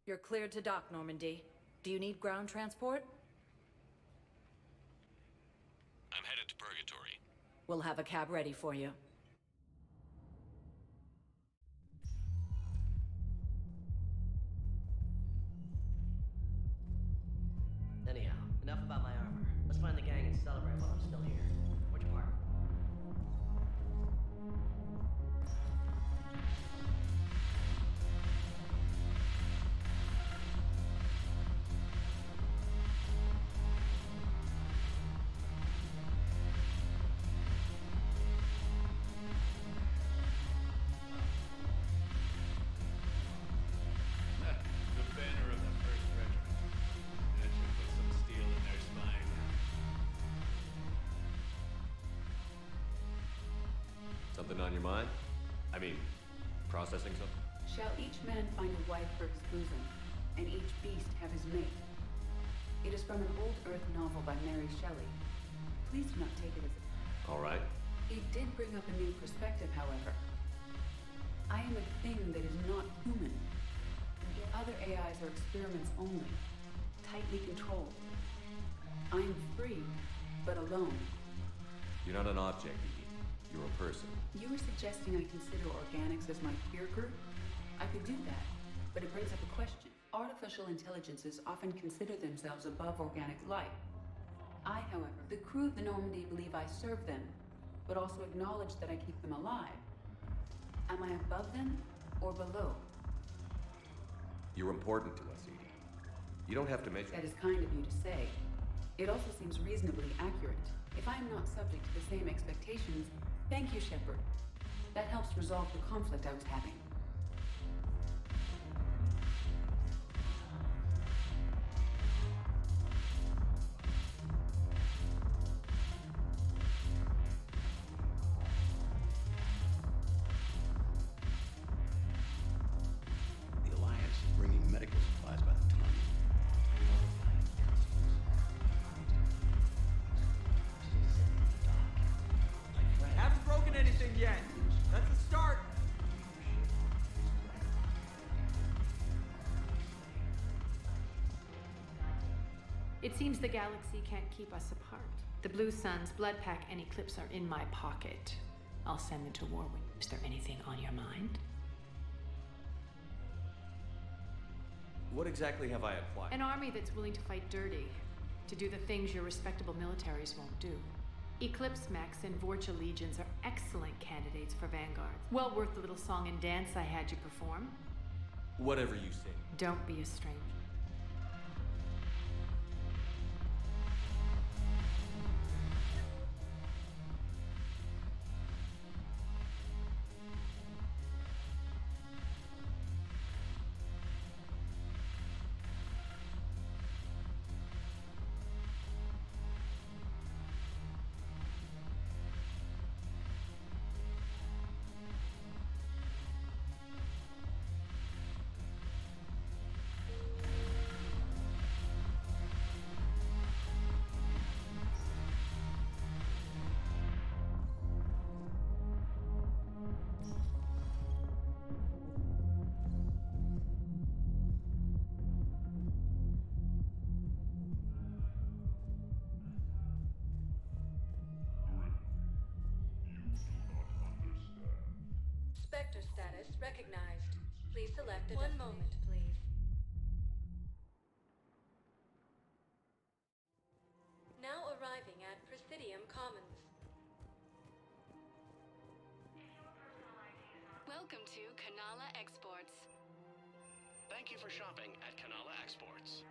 You're cleared to dock, Normandy. Do you need ground transport? I'm headed to Purgatory. We'll have a cab ready for you. Anyhow, enough about my armor. Let's find the gang and celebrate while I'm still here. Where'd you park? The banner of the first regiment. That should put some steel in their spine. Something on your mind? I mean, processing something? Shall each man find a wife for his bosom, and each beast have his mate? It is from an old Earth novel by Mary Shelley. Please do not take it as a... All right. It did bring up a new perspective, however. I am a thing that is not human. Other AIs are experiments only, tightly controlled. I am free, but alone. You're not an object, Edie. You're a person. You were suggesting I consider organics as my peer group? I could do that, but it brings up a question. Artificial intelligences often consider themselves above organic life. I, however, the crew of the Normandy believe I serve them, but also acknowledge that I keep them alive. Am I above them or below? You're important to us, Edie. You don't have to mention That is kind of you to say. It also seems reasonably accurate. If I am not subject to the same expectations, thank you, Shepard. That helps resolve the conflict I was having. The Alliance is bringing medical supplies by the ton. Haven't broken anything yet. That's a start. It seems the galaxy can't keep us apart. The Blue Suns, Blood Pack, and Eclipse are in my pocket. I'll send them to war when... Is there anything on your mind? What exactly have I acquired? An army that's willing to fight dirty, to do the things your respectable militaries won't do. Eclipse Max and Vorcha legions are excellent candidates for vanguards. Well worth the little song and dance I had you perform. Whatever you say. Don't be a stranger. Spectre status recognized. Please select a One moment, please. Now arriving at Presidium Commons. Welcome to Kanala Exports. Thank you for shopping at Kanala Exports.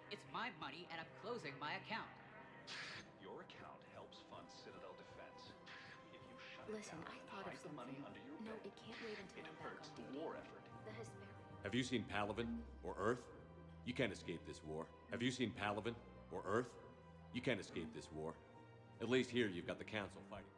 It's my money and I'm closing my account. Your account helps fund Citadel defense. If you shut Listen, it down, I thought of hide the money something. under your No, bed. it can't wait until It I'm back hurts on the duty. war effort. The Hesperian. Have you seen Palaven or Earth? You can't escape this war. Have you seen Palaven or Earth? You can't escape this war. At least here you've got the Council fighting.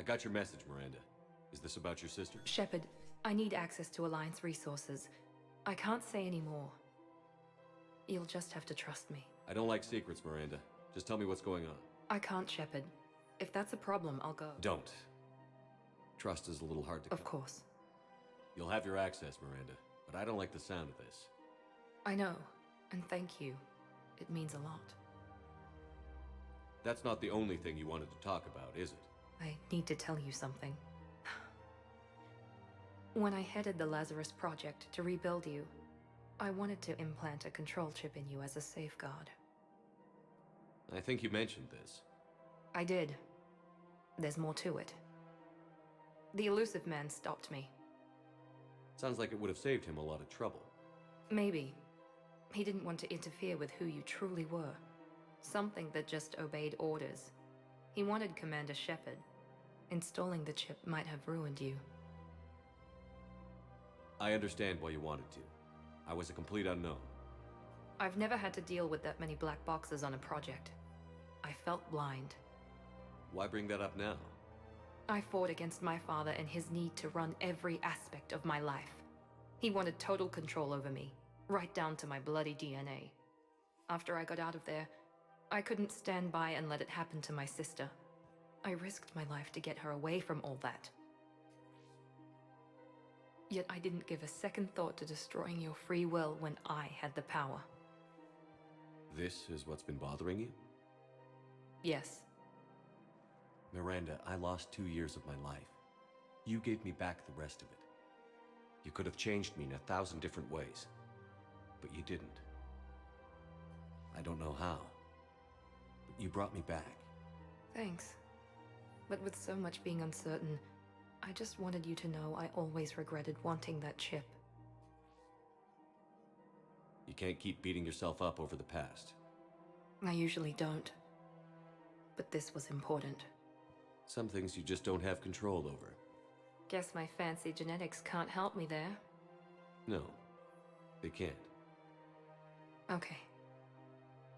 I got your message, Miranda. Is this about your sister? Shepard, I need access to Alliance resources. I can't say any more. You'll just have to trust me. I don't like secrets, Miranda. Just tell me what's going on. I can't, Shepard. If that's a problem, I'll go. Don't. Trust is a little hard to come. Of course. You'll have your access, Miranda, but I don't like the sound of this. I know, and thank you. It means a lot. That's not the only thing you wanted to talk about, is it? I need to tell you something. When I headed the Lazarus Project to rebuild you, I wanted to implant a control chip in you as a safeguard. I think you mentioned this. I did. There's more to it. The elusive man stopped me. Sounds like it would have saved him a lot of trouble. Maybe. He didn't want to interfere with who you truly were. Something that just obeyed orders. He wanted Commander Shepard. Installing the chip might have ruined you. I understand why you wanted to. I was a complete unknown. I've never had to deal with that many black boxes on a project. I felt blind. Why bring that up now? I fought against my father and his need to run every aspect of my life. He wanted total control over me, right down to my bloody DNA. After I got out of there, I couldn't stand by and let it happen to my sister. I risked my life to get her away from all that. Yet I didn't give a second thought to destroying your free will when I had the power. This is what's been bothering you? Yes. Miranda, I lost 2 years of my life. You gave me back the rest of it. You could have changed me in 1,000 different ways, but you didn't. I don't know how, but you brought me back. Thanks. But with so much being uncertain, I just wanted you to know I always regretted wanting that chip. You can't keep beating yourself up over the past. I usually don't. But this was important. Some things you just don't have control over. Guess my fancy genetics can't help me there. No, they can't. Okay.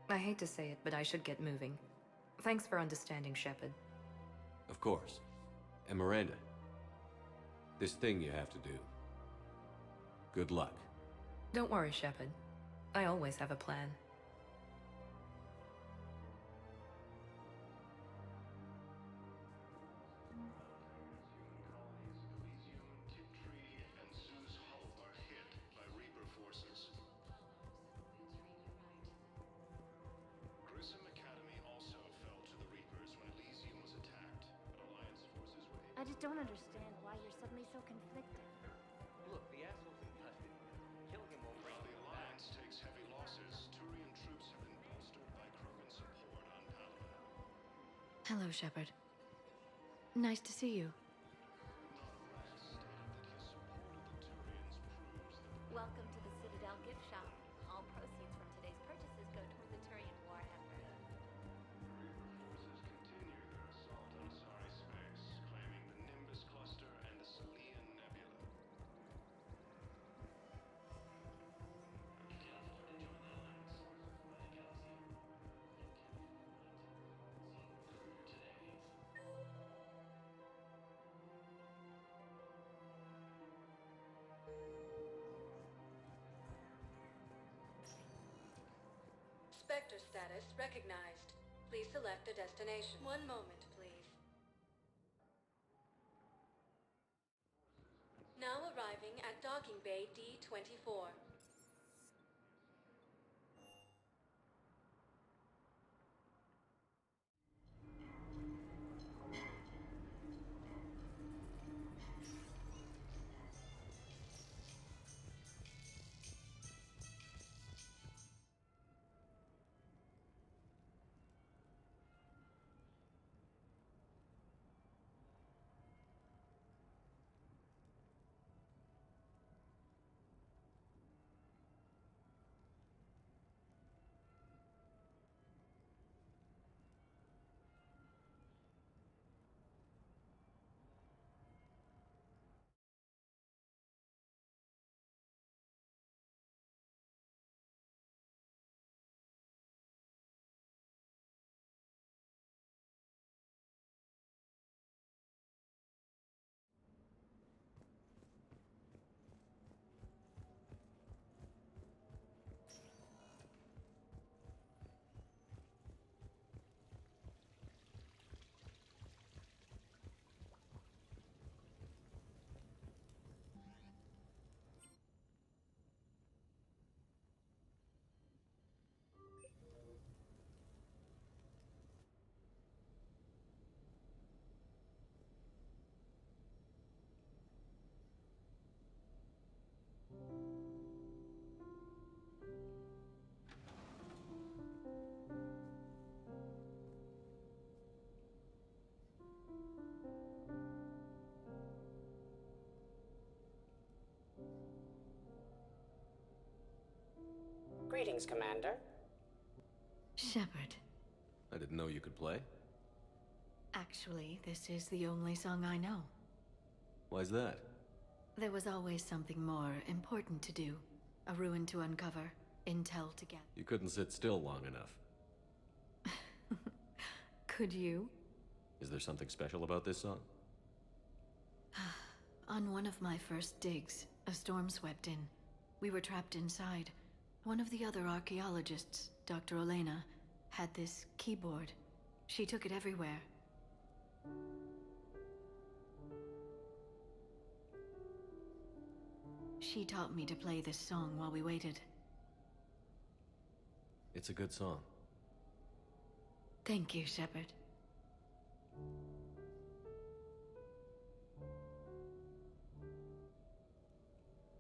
I hate to say it, but I should get moving. Thanks for understanding, Shepard. Of course. And Miranda, this thing you have to do. Good luck. Don't worry, Shepard. I always have a plan. I just don't understand why you're suddenly so conflicted. Look, the asshole's in custody. Killing him won't bring him The back. Alliance takes heavy losses. Turian troops have been bolstered by Krogan support on Palaven. Hello, Shepard. Nice to see you. Welcome to the Citadel gift shop. All proceeds from today's purchases go toward the Turian war effort. Forces continue their assault on Asari space, claiming the Nimbus cluster and the Salian Nebula. Spectre status recognized. Please select a destination. One moment, please. Now arriving at docking bay D-24. Greetings, Commander. Shepard. I didn't know you could play. Actually, this is the only song I know. Why's that? There was always something more important to do. A ruin to uncover, intel to get. You couldn't sit still long enough. Could you? Is there something special about this song? On one of my first digs, a storm swept in. We were trapped inside. One of the other archaeologists, Dr. Elena, had this keyboard. She took it everywhere. She taught me to play this song while we waited. It's a good song. Thank you, Shepard.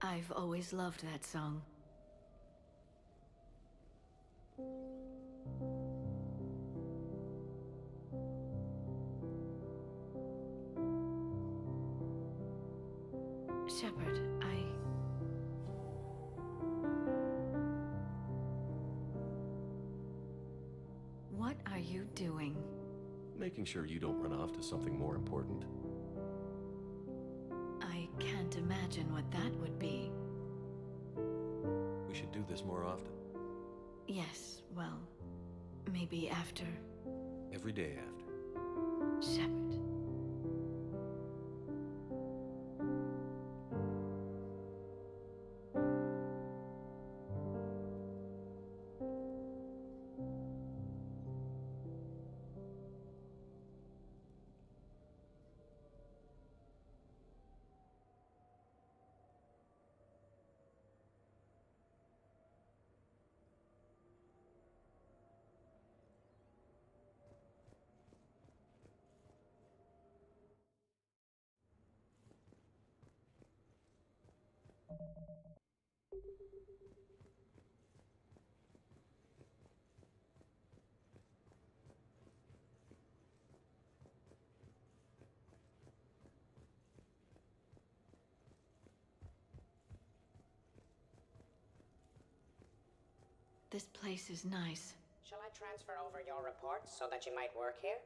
I've always loved that song. Shepard, What are you doing? Making sure you don't run off to something more important. I can't imagine what that would be. We should do this more often. Yes, well, maybe after. Every day after. Shepard. This place is nice. Shall I transfer over your reports so that you might work here?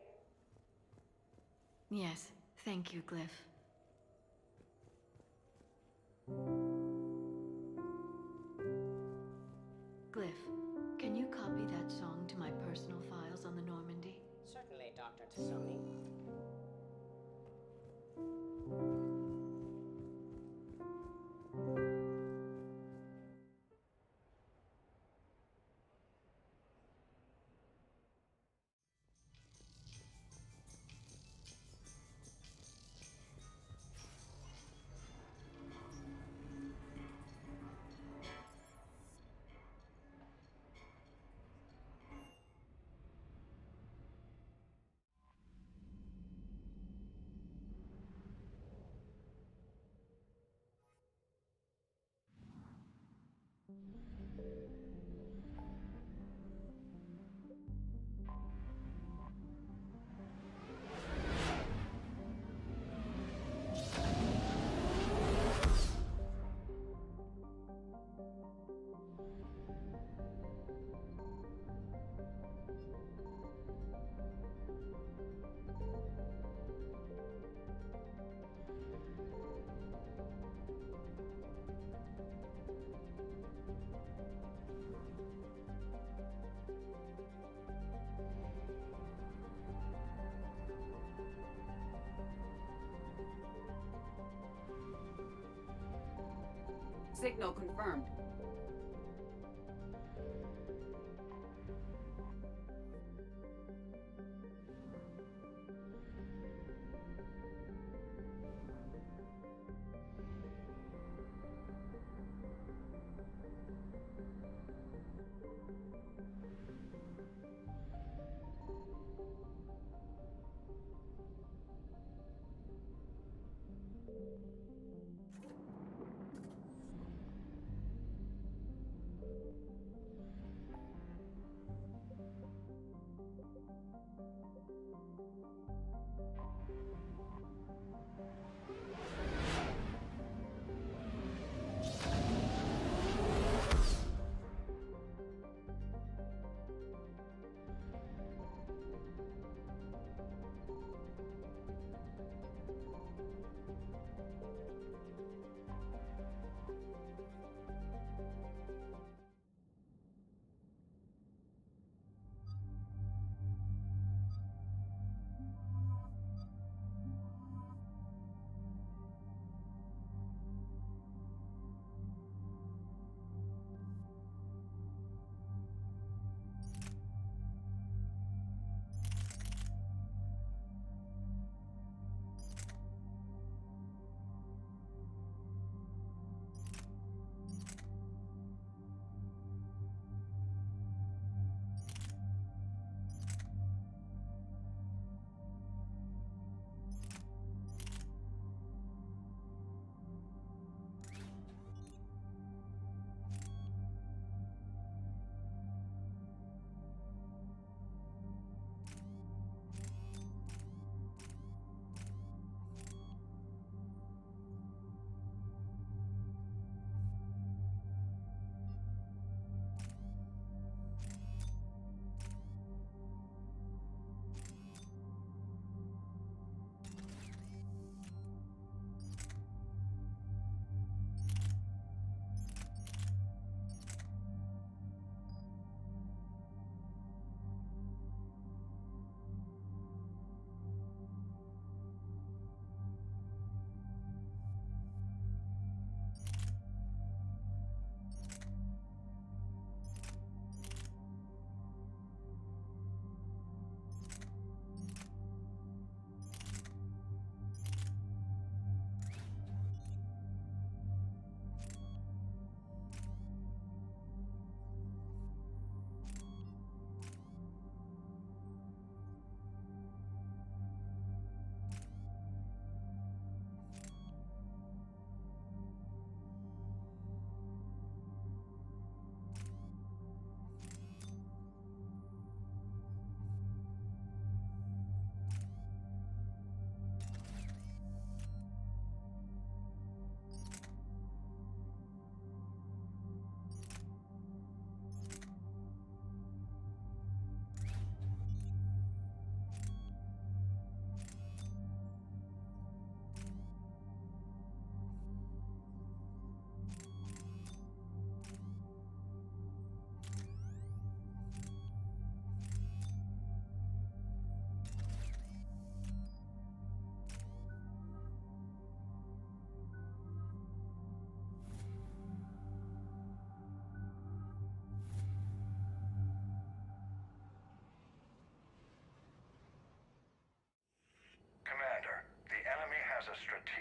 Yes, thank you, Glyph. Glyph, can you copy that song to my personal files on the Normandy? Certainly, Dr. Tassoni. Signal confirmed.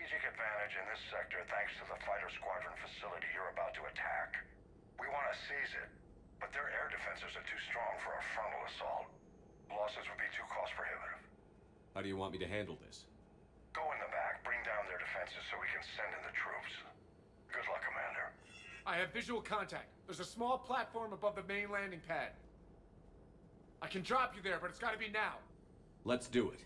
strategic advantage in this sector thanks to the fighter squadron facility you're about to attack. We want to seize it, but their air defenses are too strong for a frontal assault. Losses would be too cost prohibitive. How do you want me to handle this? Go in the back, bring down their defenses so we can send in the troops. Good luck, Commander. I have visual contact. There's a small platform above the main landing pad. I can drop you there, but it's gotta be now. Let's do it.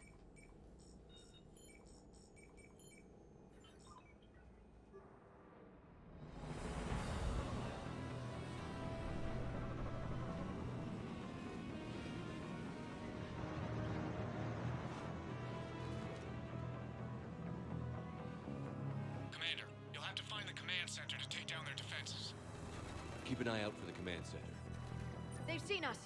Commander, you'll have to find the command center to take down their defenses. Keep an eye out for the command center. They've seen us.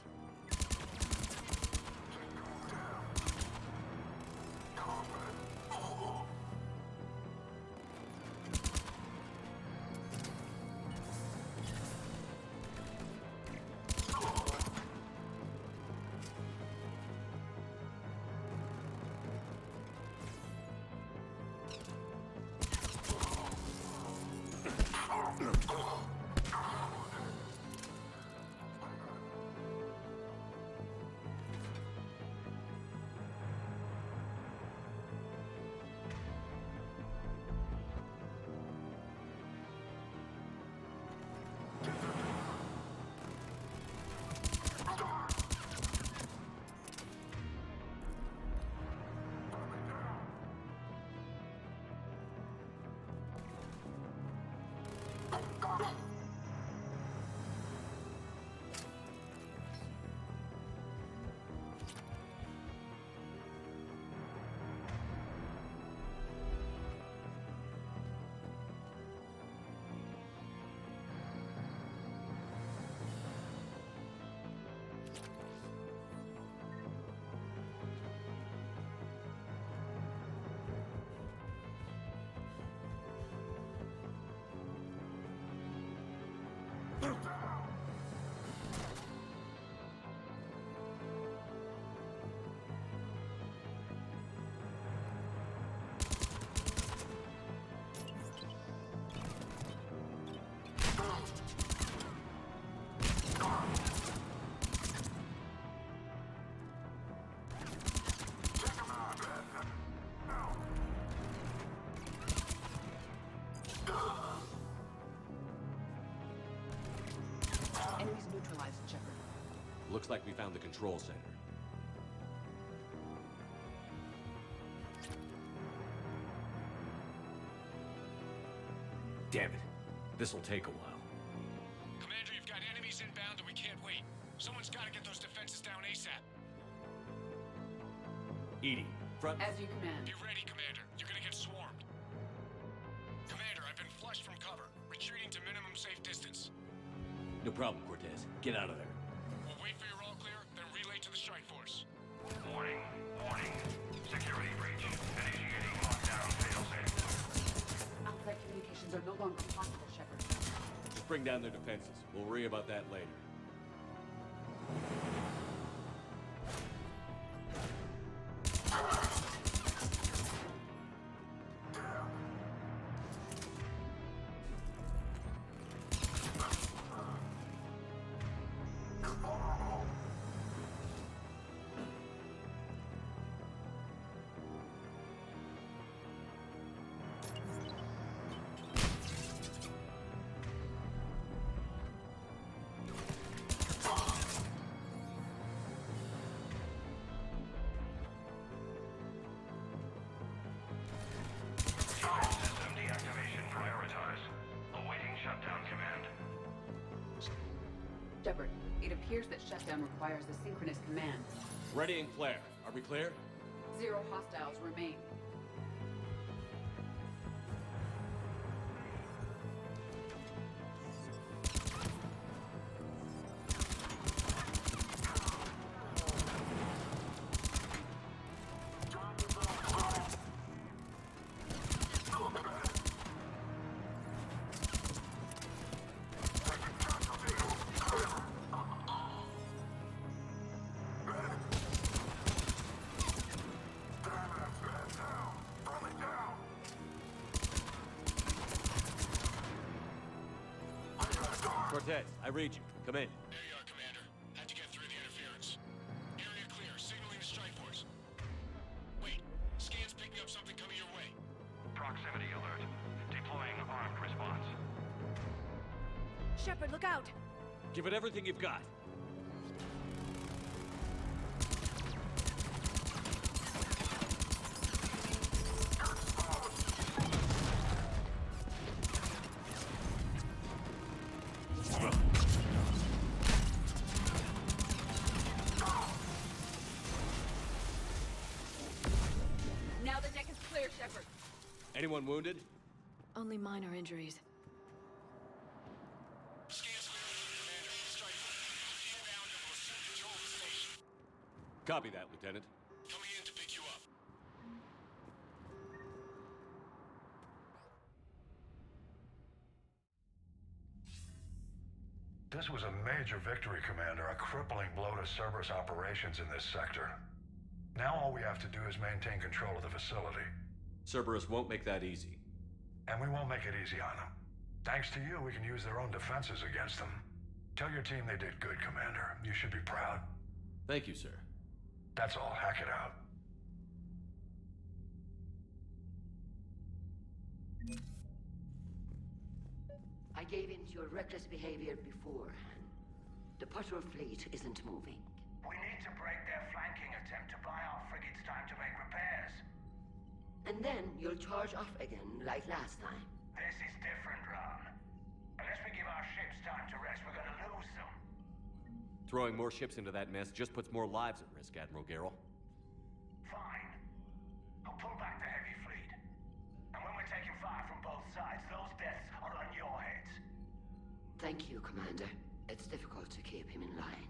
Enemies neutralized, Shepard. Looks like we found the control center. Damn it. This'll take a while. Commander, you've got enemies inbound and we can't wait. Someone's got to get those defenses down ASAP. Edie, front. As you command. Be ready, Commander. You're gonna get swarmed. Commander, I've been flushed from cover. Retreating to minimum safe distance. No problem, Cortez. Get out of there. We'll wait for your all clear, then relay to the strike force. Warning, warning. Security breach. Initiating lockdown failsafe. Outside communications are no longer possible, Shepard. Just bring down their defenses. We'll worry about that later. System deactivation prioritized. Awaiting shutdown command. Shepard, it appears that shutdown requires a synchronous command. Ready and flare. Are we clear? 0 hostiles remain. Cortez, I read you. Come in. There you are, Commander. Had to get through the interference. Area clear. Signaling to strike force. Wait. Scan's picking up something coming your way. Proximity alert. Deploying armed response. Shepard, look out! Give it everything you've got. Now the deck is clear, Shepard. Anyone wounded? Only minor injuries. Scan's clear, Commander. Strike force. Inbound and will soon control the station. Copy that, Lieutenant. Coming in to pick you up. This was a major victory, Commander. A crippling blow to Cerberus operations in this sector. Now all we have to do is maintain control of the facility. Cerberus won't make that easy. And we won't make it easy on them. Thanks to you, we can use their own defenses against them. Tell your team they did good, Commander. You should be proud. Thank you, sir. That's all. Hack it out. I gave in to your reckless behavior beforehand. The patrol fleet isn't moving. We need to break their flanking attempt to buy our frigates time to make repairs. And then you'll charge off again, like last time. This is different, Ron. Unless we give our ships time to rest, we're gonna lose them. Throwing more ships into that mess just puts more lives at risk, Admiral Garrel. Fine. I'll pull back the heavy fleet. And when we're taking fire from both sides, those deaths are on your heads. Thank you, Commander. It's difficult to keep him in line.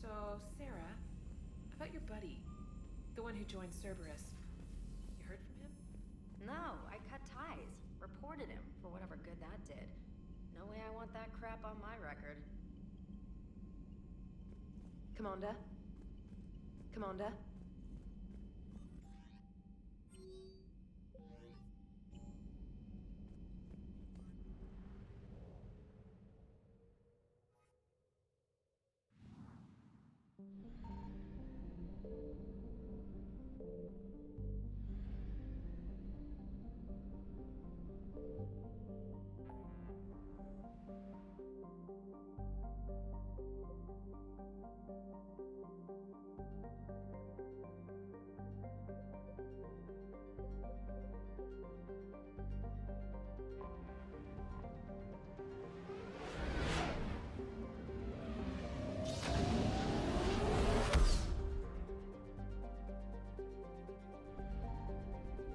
So, Sarah, about your buddy, the one who joined Cerberus. You heard from him? No, I cut ties. Reported him for whatever good that did. No way I want that crap on my record. Commander? Commander?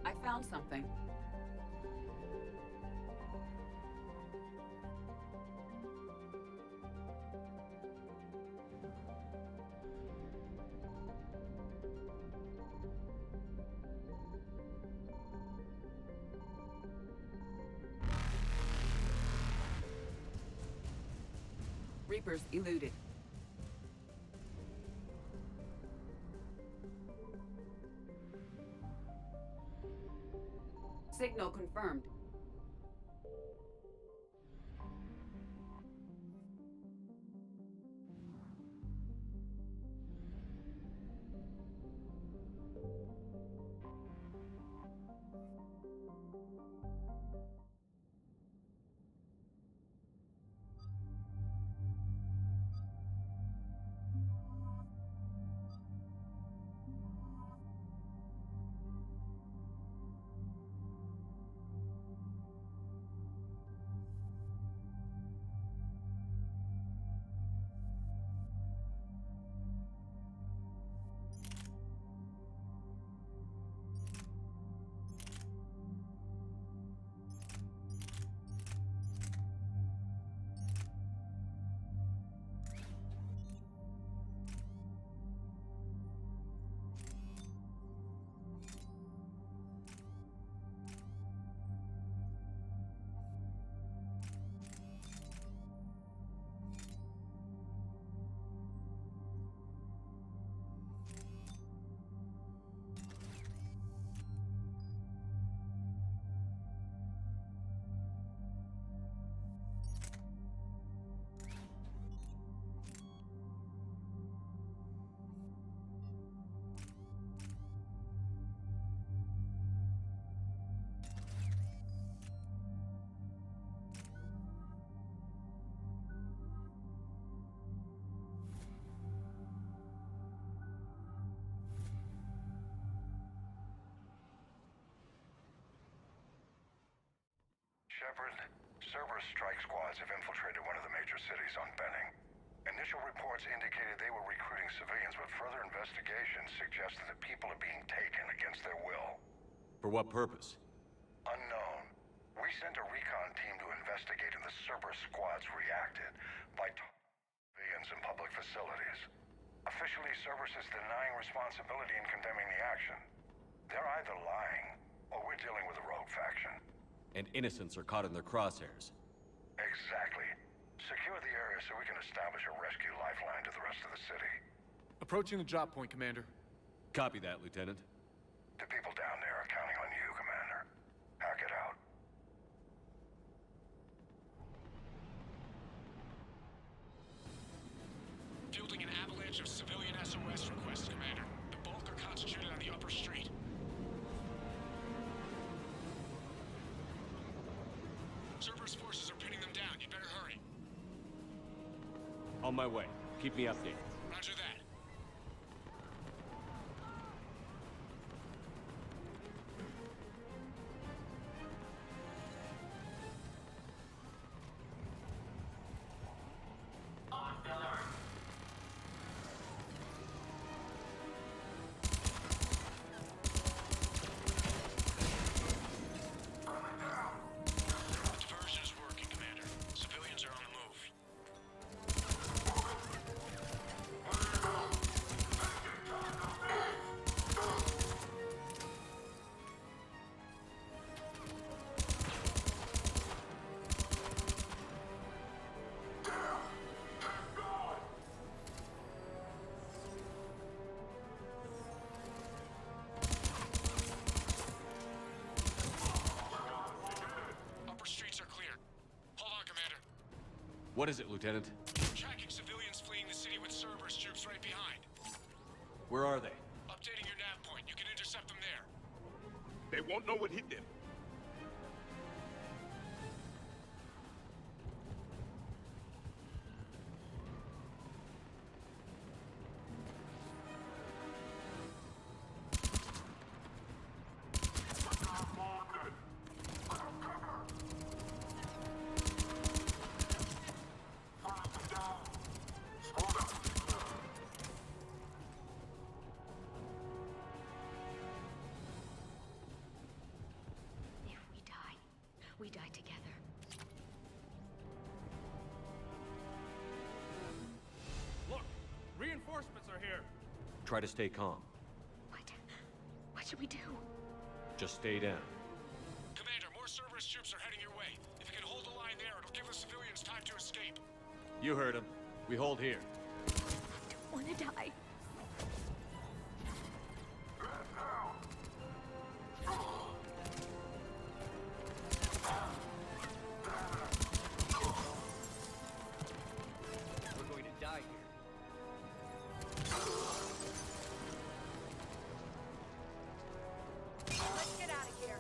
I found something. Reapers eluded. Signal confirmed. Shepard, Cerberus strike squads have infiltrated one of the major cities on Benning. Initial reports indicated they were recruiting civilians, but further investigation suggested that people are being taken against their will. For what purpose? Unknown. We sent a recon team to investigate, and the Cerberus squads reacted by civilians in public facilities. Officially, Cerberus is denying responsibility and condemning the action. They're either lying, or we're dealing with a rogue faction. And innocents are caught in their crosshairs. Exactly. Secure the area so we can establish a rescue lifeline to the rest of the city. Approaching the drop point, Commander. Copy that, Lieutenant. The people down there are counting on you, Commander. Hack it out. Fielding an avalanche of civilian SOS requests, Commander. The bulk are concentrated on the upper street. Cerberus forces are pinning them down. You'd better hurry. On my way. Keep me updated. Roger that. Diversion is working, Commander. Civilians are on the move. Upper streets are cleared. Hold on, Commander. What is it, Lieutenant? Tracking civilians fleeing the city with Cerberus troops right behind. Where are they? Updating your nav point. You can intercept them there. They won't know what hit them. If we die together. Look! Reinforcements are here! Try to stay calm. What should we do? Just stay down. Commander, more Cerberus troops are heading your way. If you can hold the line there, it'll give the civilians time to escape. You heard him. We hold here. Wanna die? We're going to die here. Let's get out of here.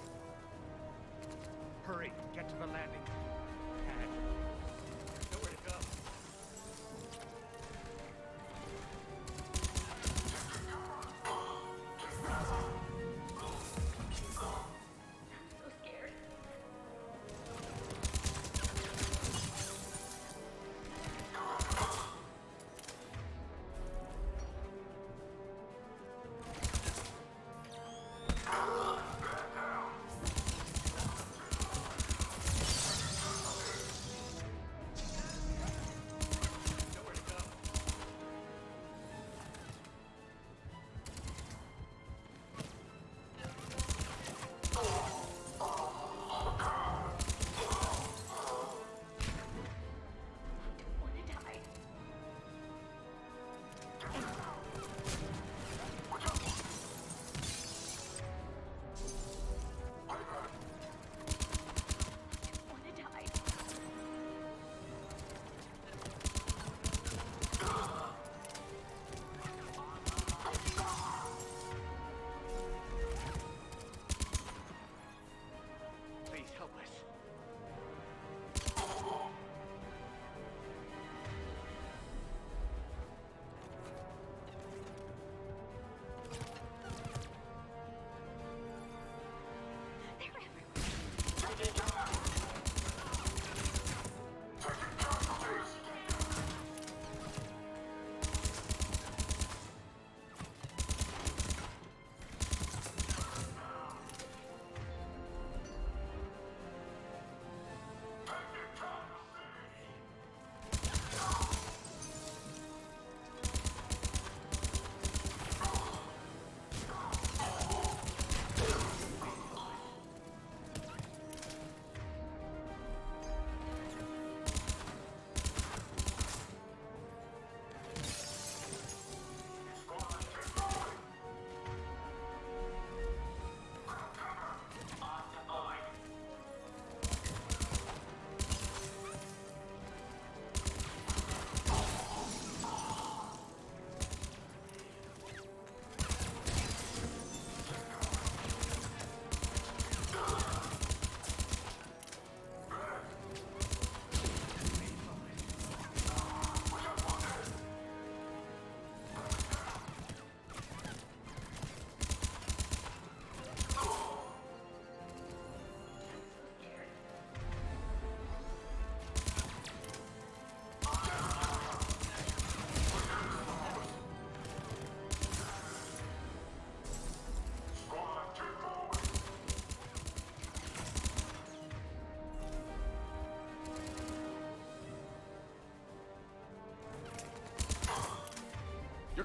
Hurry, get to the landing pad. Nowhere to go.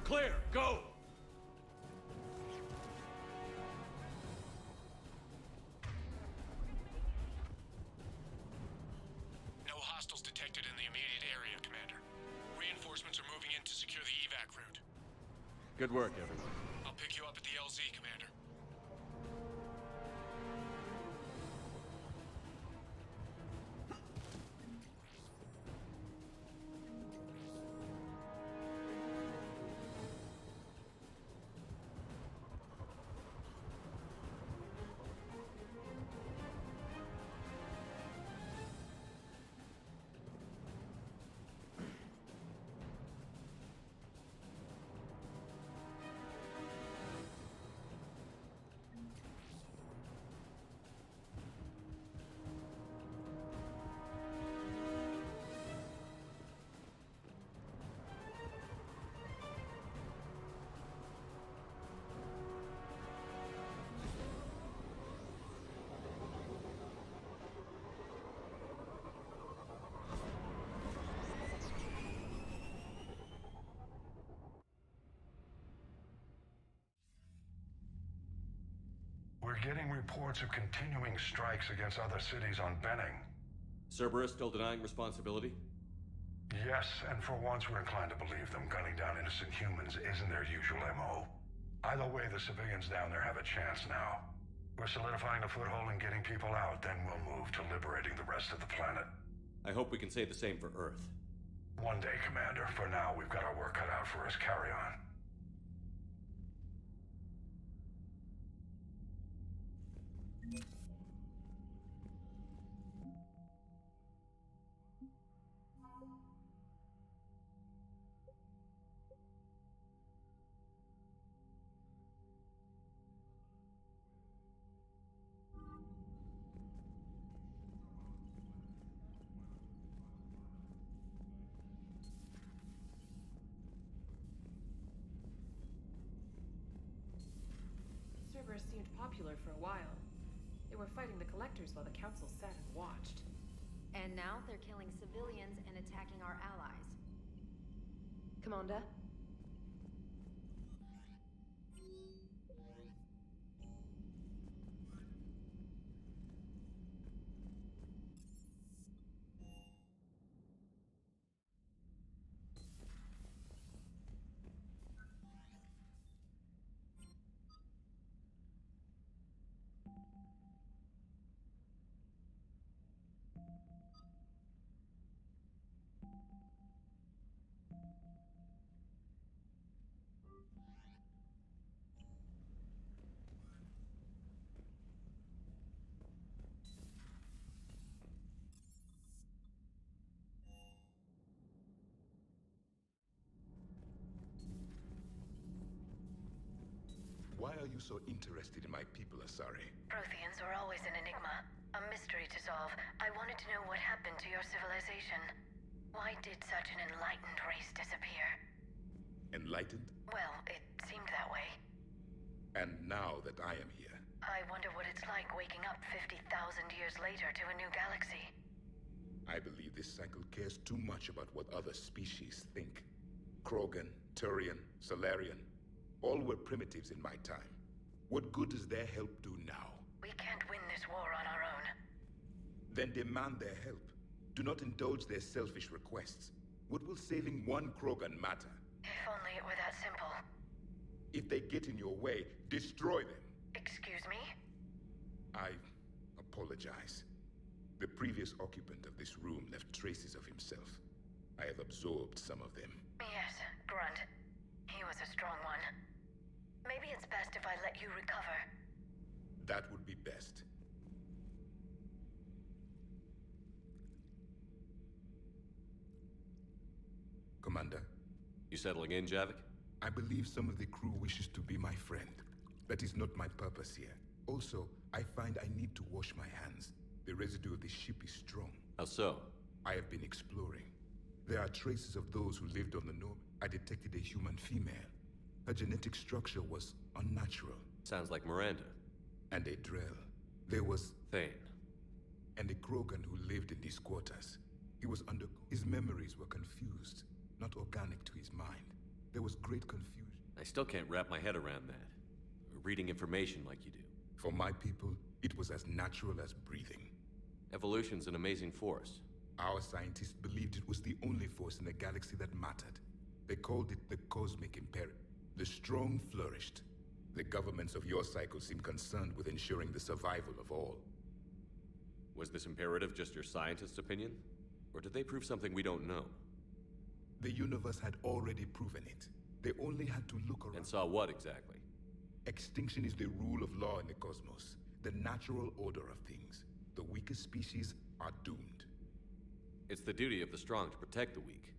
clear. Go! No hostiles detected in the immediate area, Commander. Reinforcements are moving in to secure the evac route. Good work, everyone. I'll pick you up at the LZ, Commander. We're getting reports of continuing strikes against other cities on Benning. Cerberus still denying responsibility? Yes, and for once we're inclined to believe them. Gunning down innocent humans isn't their usual MO. Either way, the civilians down there have a chance now. We're solidifying a foothold and getting people out, then we'll move to liberating the rest of the planet. I hope we can say the same for Earth. One day, Commander. For now, we've got our work cut out for us. Carry on. Cerberus seemed popular for a while. They were fighting the collectors while the council sat and watched. And now they're killing civilians and attacking our allies. Commander? Why are you so interested in my people, Asari? Protheans are always an enigma, a mystery to solve. I wanted to know what happened to your civilization. Why did such an enlightened race disappear? Enlightened? Well, it seemed that way. And now that I am here, I wonder what it's like waking up 50,000 years later to a new galaxy. I believe this cycle cares too much about what other species think. Krogan, Turian, Solarian, all were primitives in my time. What good does their help do now? We can't win this war on our own. Then demand their help. Do not indulge their selfish requests. What will saving one Krogan matter? If only it were that simple. If they get in your way, destroy them. Excuse me? I apologize. The previous occupant of this room left traces of himself. I have absorbed some of them. Yes, Grunt. He was a strong one. Maybe it's best if I let you recover. That would be best. Commander? You settling in, Javik? I believe some of the crew wishes to be my friend. That is not my purpose here. Also, I find I need to wash my hands. The residue of the ship is strong. How so? I have been exploring. There are traces of those who lived on the North. I detected a human female. Her genetic structure was unnatural. Sounds like Miranda. And a Drell. There was... Thane. And a Krogan who lived in these quarters. He was under... His memories were confused, not organic to his mind. there was great confusion. I still can't wrap my head around that. Reading information like you do. For my people, it was as natural as breathing. Evolution's an amazing force. Our scientists believed it was the only force in the galaxy that mattered. They called it the cosmic imperative. The strong flourished. The governments of your cycle seem concerned with ensuring the survival of all. Was this imperative just your scientist's opinion? Or did they prove something we don't know? The universe had already proven it. They only had to look around. And saw what exactly? Extinction is the rule of law in the cosmos. The natural order of things. The weakest species are doomed. It's the duty of the strong to protect the weak.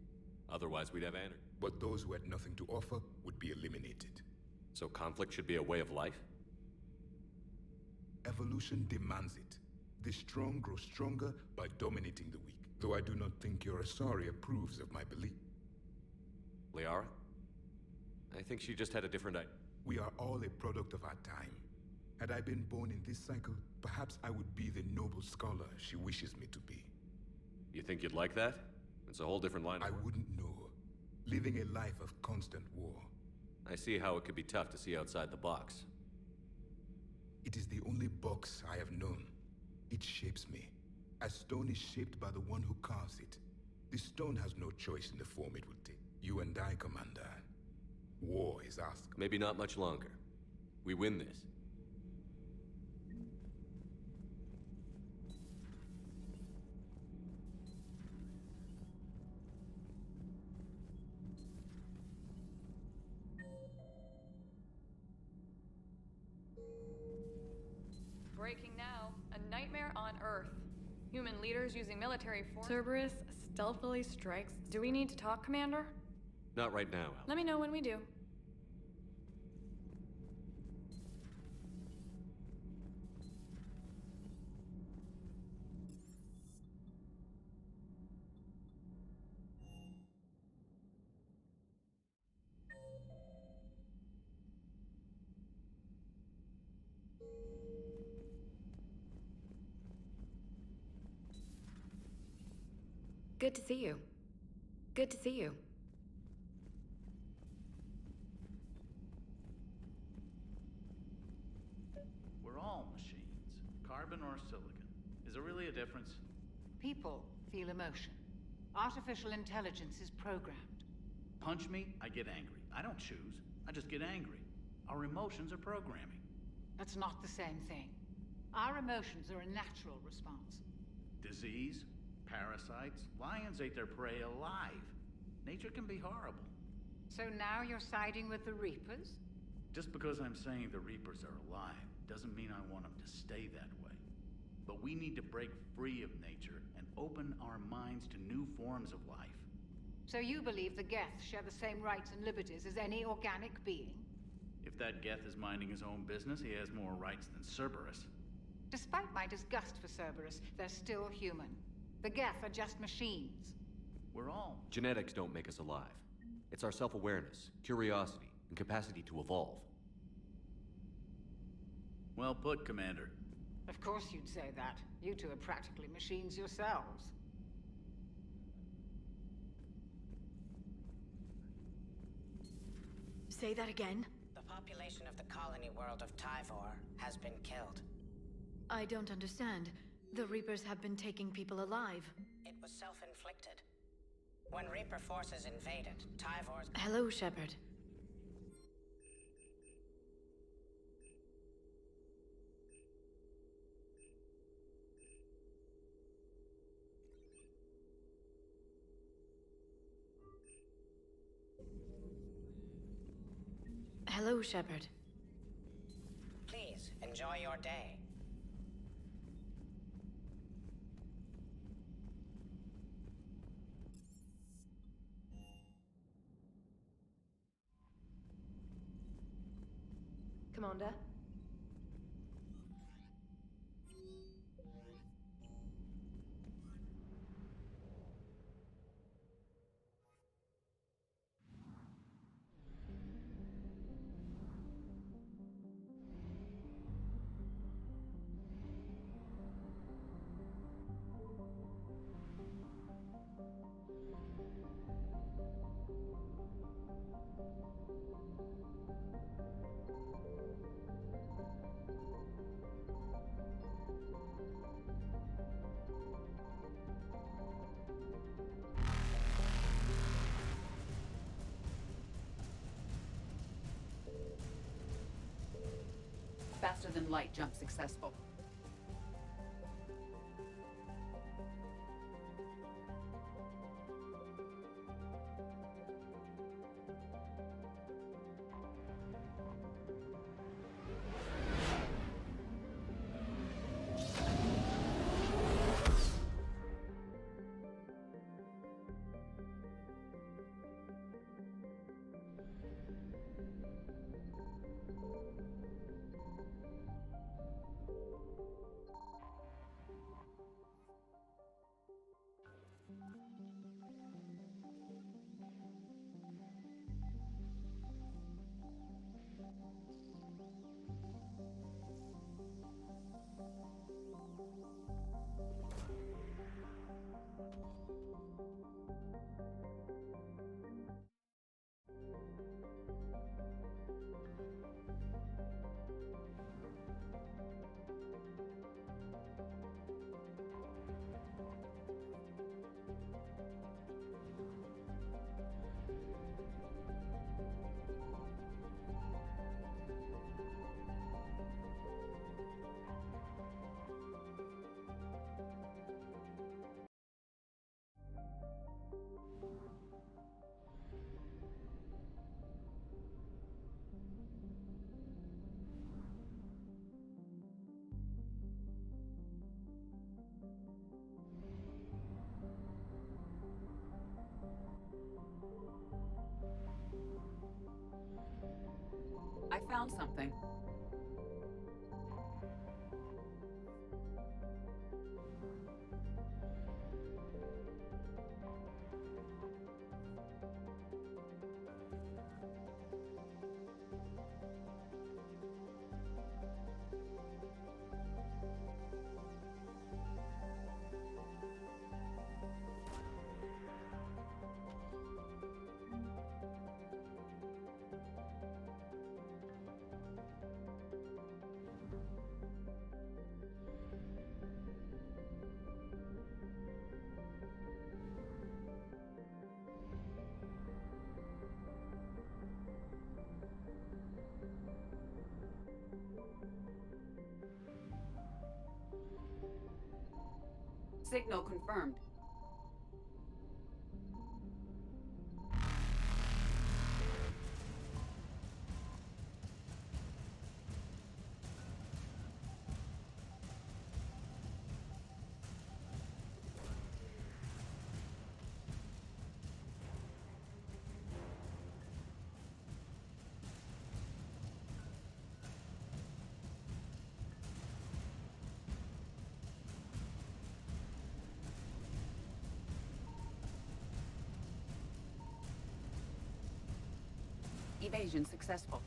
Otherwise we'd have anarchy. But those who had nothing to offer would be eliminated. So conflict should be a way of life? Evolution demands it. The strong grow stronger by dominating the weak. Though I do not think your Asari approves of my belief. Liara? I think she just had a different idea. We are all a product of our time. Had I been born in this cycle, perhaps I would be the noble scholar she wishes me to be. You think you'd like that? It's a whole different line of work. I wouldn't know. Living a life of constant war. I see how it could be tough to see outside the box. It is the only box I have known. It shapes me, as stone is shaped by the one who carves it. The stone has no choice in the form it will take. You and I, Commander. War is asked. Maybe not much longer. We win this. Breaking now. A nightmare on Earth. Human leaders using military force. Cerberus stealthily strikes. Do we need to talk, Commander? Not right now, Al. Let me know when we do. Good to see you. Good to see you. We're all machines. Carbon or silicon. Is there really a difference? People feel emotion. Artificial intelligence is programmed. Punch me, I get angry. I don't choose. I just get angry. Our emotions are programming. That's not the same thing. Our emotions are a natural response. Disease, parasites, lions ate their prey alive. Nature can be horrible. So now you're siding with the Reapers? Just because I'm saying the Reapers are alive doesn't mean I want them to stay that way. But we need to break free of nature and open our minds to new forms of life. So you believe the Geth share the same rights and liberties as any organic being? If that Geth is minding his own business, he has more rights than Cerberus. Despite my disgust for Cerberus, they're still human. The Geth are just machines. We're all... Genetics don't make us alive. It's our self-awareness, curiosity, and capacity to evolve. Well put, Commander. Of course you'd say that. You two are practically machines yourselves. Say that again? The population of the colony world of Tyvor has been killed. I don't understand. The Reapers have been taking people alive. It was self-inflicted. When Reaper forces invaded, Tyvor's... Hello, Shepard. Hello, Shepard. Please, enjoy your day. Commander? Faster than light jump successful. I found something. Signal confirmed. Evasion successful.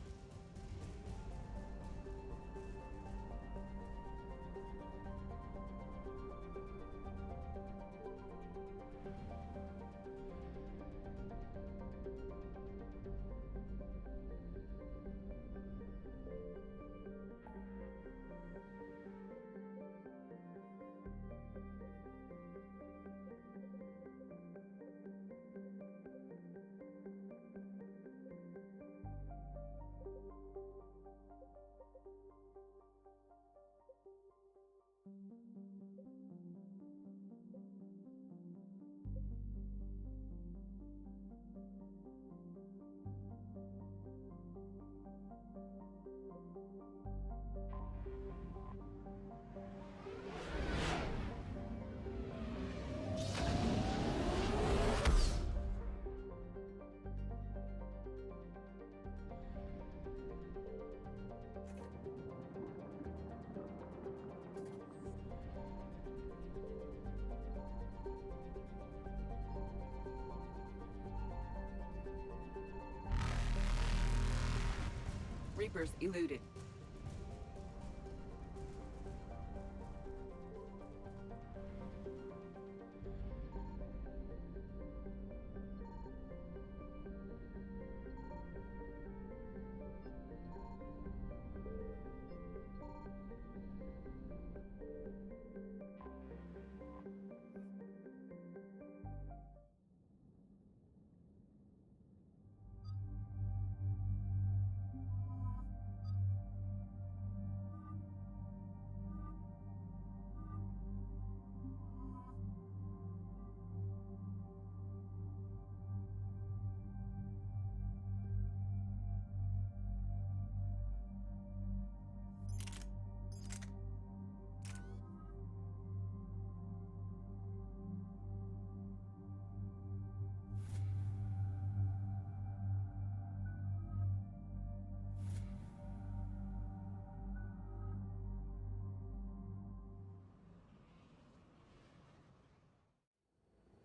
Reapers eluded.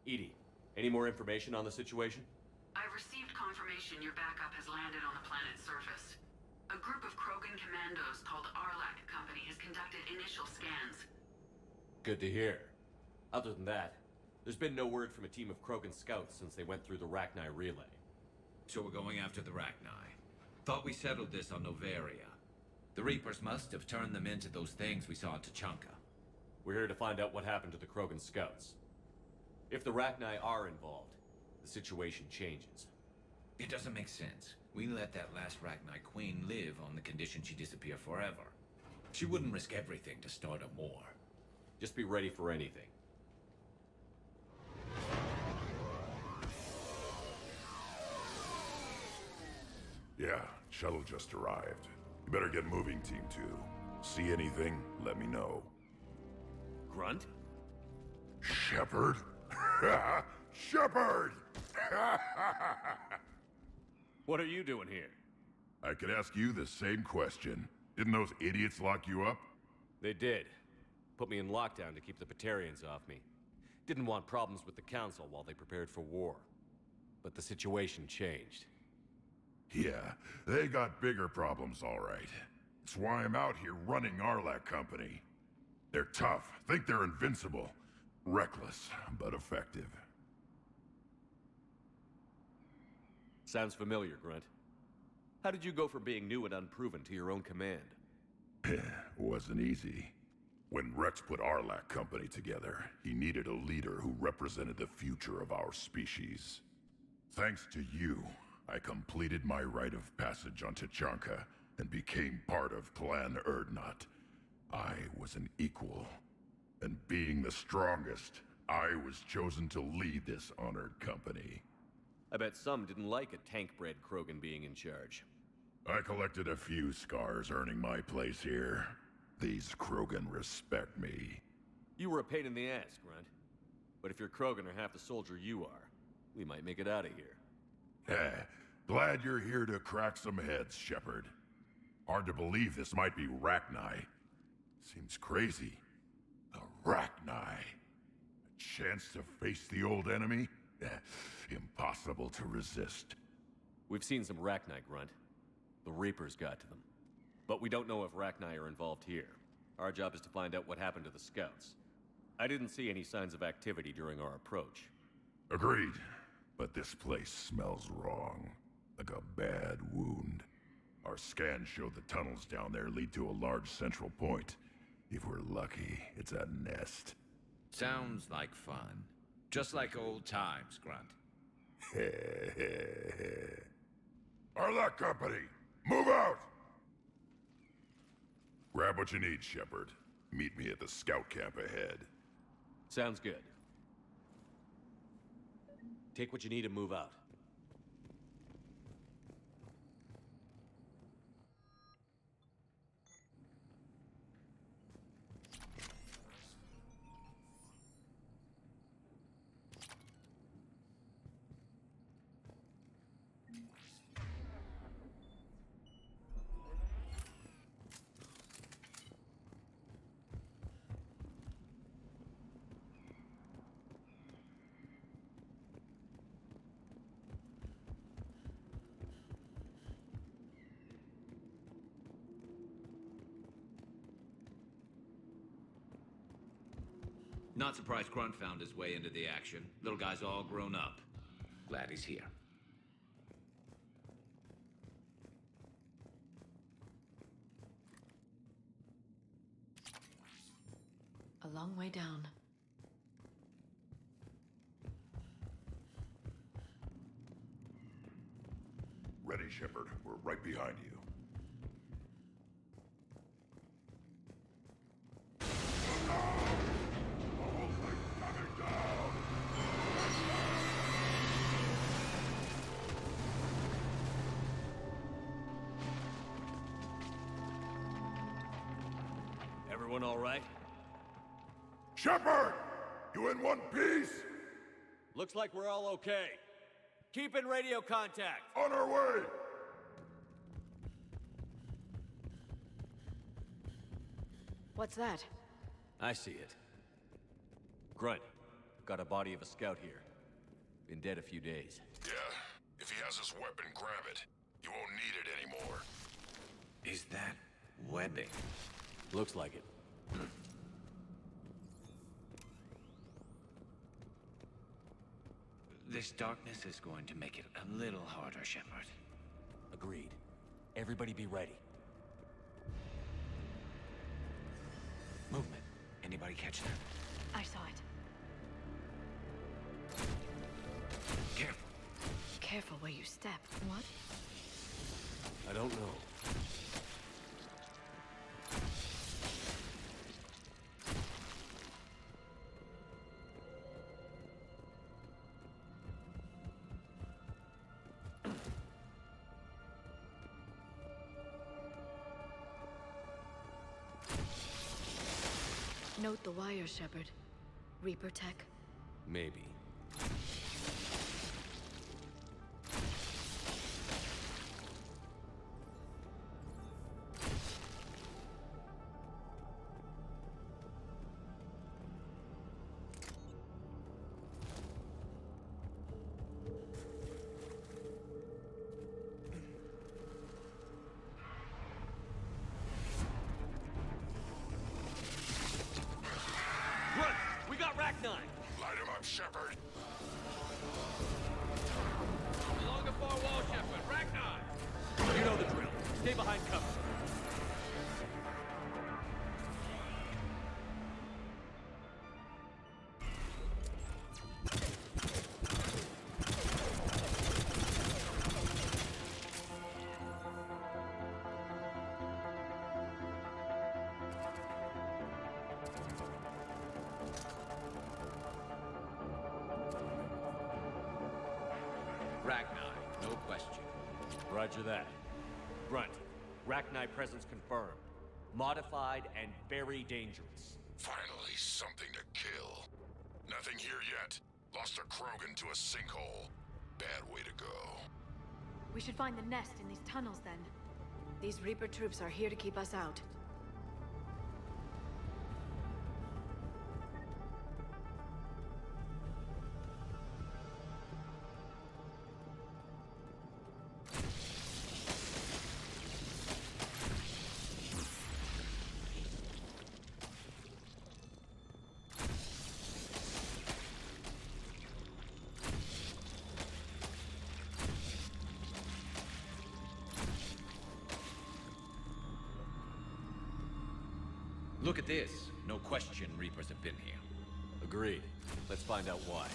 Edie, any more information on the situation? I've received confirmation your backup has landed on the planet's surface. A group of Krogan commandos called Arlac Company has conducted initial scans. Good to hear. Other than that, there's been no word from a team of Krogan scouts since they went through the Rachni relay. So we're going after the Rachni. Thought we settled this on Novaria. The Reapers must have turned them into those things we saw in Tachanka. We're here to find out what happened to the Krogan scouts. If the Rachni are involved, the situation changes. It doesn't make sense. We let that last Rachni queen live on the condition she disappear forever. She wouldn't risk everything to start a war. Just be ready for anything. Yeah, shuttle just arrived. You better get moving, Team 2. See anything, let me know. Grunt? Shepard? Shepard! What are you doing here? I could ask you the same question. Didn't those idiots lock you up? They did. Put me in lockdown to keep the Batarians off me. Didn't want problems with the Council while they prepared for war. But the situation changed. Yeah, they got bigger problems, all right. That's why I'm out here running Arlac Company. They're tough, think they're invincible. Reckless, but effective. Sounds familiar, Grunt. How did you go from being new and unproven to your own command? Wasn't easy. When Rex put Arlac Company together, he needed a leader who represented the future of our species. Thanks to you, I completed my rite of passage on Tachanka and became part of Clan Erdnot. I was an equal, and being the strongest, I was chosen to lead this honored company. I bet some didn't like a tank-bred Krogan being in charge. I collected a few scars earning my place here. These Krogan respect me. You were a pain in the ass, Grunt. But if your Krogan are half the soldier you are, we might make it out of here. Glad you're here to crack some heads, Shepard. Hard to believe this might be Rachni. Seems crazy. The Rachni. A chance to face the old enemy? Impossible to resist. We've seen some Rachni, Grunt. The Reapers got to them. But we don't know if Rachni are involved here. Our job is to find out what happened to the scouts. I didn't see any signs of activity during our approach. Agreed. But this place smells wrong. Like a bad wound. Our scans show the tunnels down there lead to a large central point. If we're lucky, it's a nest. Sounds like fun. Just like old times, Grunt. Arlac Company, move out! Grab what you need, Shepard. Meet me at the scout camp ahead. Sounds good. Take what you need and move out. Not surprised Grunt found his way into the action. Little guy's all grown up. Glad he's here. A long way down. Ready, Shepard. We're right behind you. Everyone all right? Shepard! You in one piece? Looks like we're all okay. Keep in radio contact. On our way! What's that? I see it. Grunt, Got a body of a scout here. Been dead a few days. Yeah, if he has his weapon, grab it. You won't need it anymore. Is that webbing? Looks like it. This darkness is going to make it a little harder, Shepard. Agreed. Everybody be ready. Movement. Anybody catch that? I saw it. Careful. Careful where you step. What? I don't know. Note the wire, Shepard. Reaper tech. Maybe. Light him up, Shepard. Along the far wall, Shepard. Ragnar! You know the drill. Stay behind cover. Ragnar, no question. Roger that. Grunt, Rachni presence confirmed. Modified and very dangerous. Finally, something to kill. Nothing here yet. Lost a Krogan to a sinkhole. Bad way to go. We should find the nest in these tunnels then. These Reaper troops are here to keep us out. Look at this. No question Reapers have been here. Agreed. Let's find out why.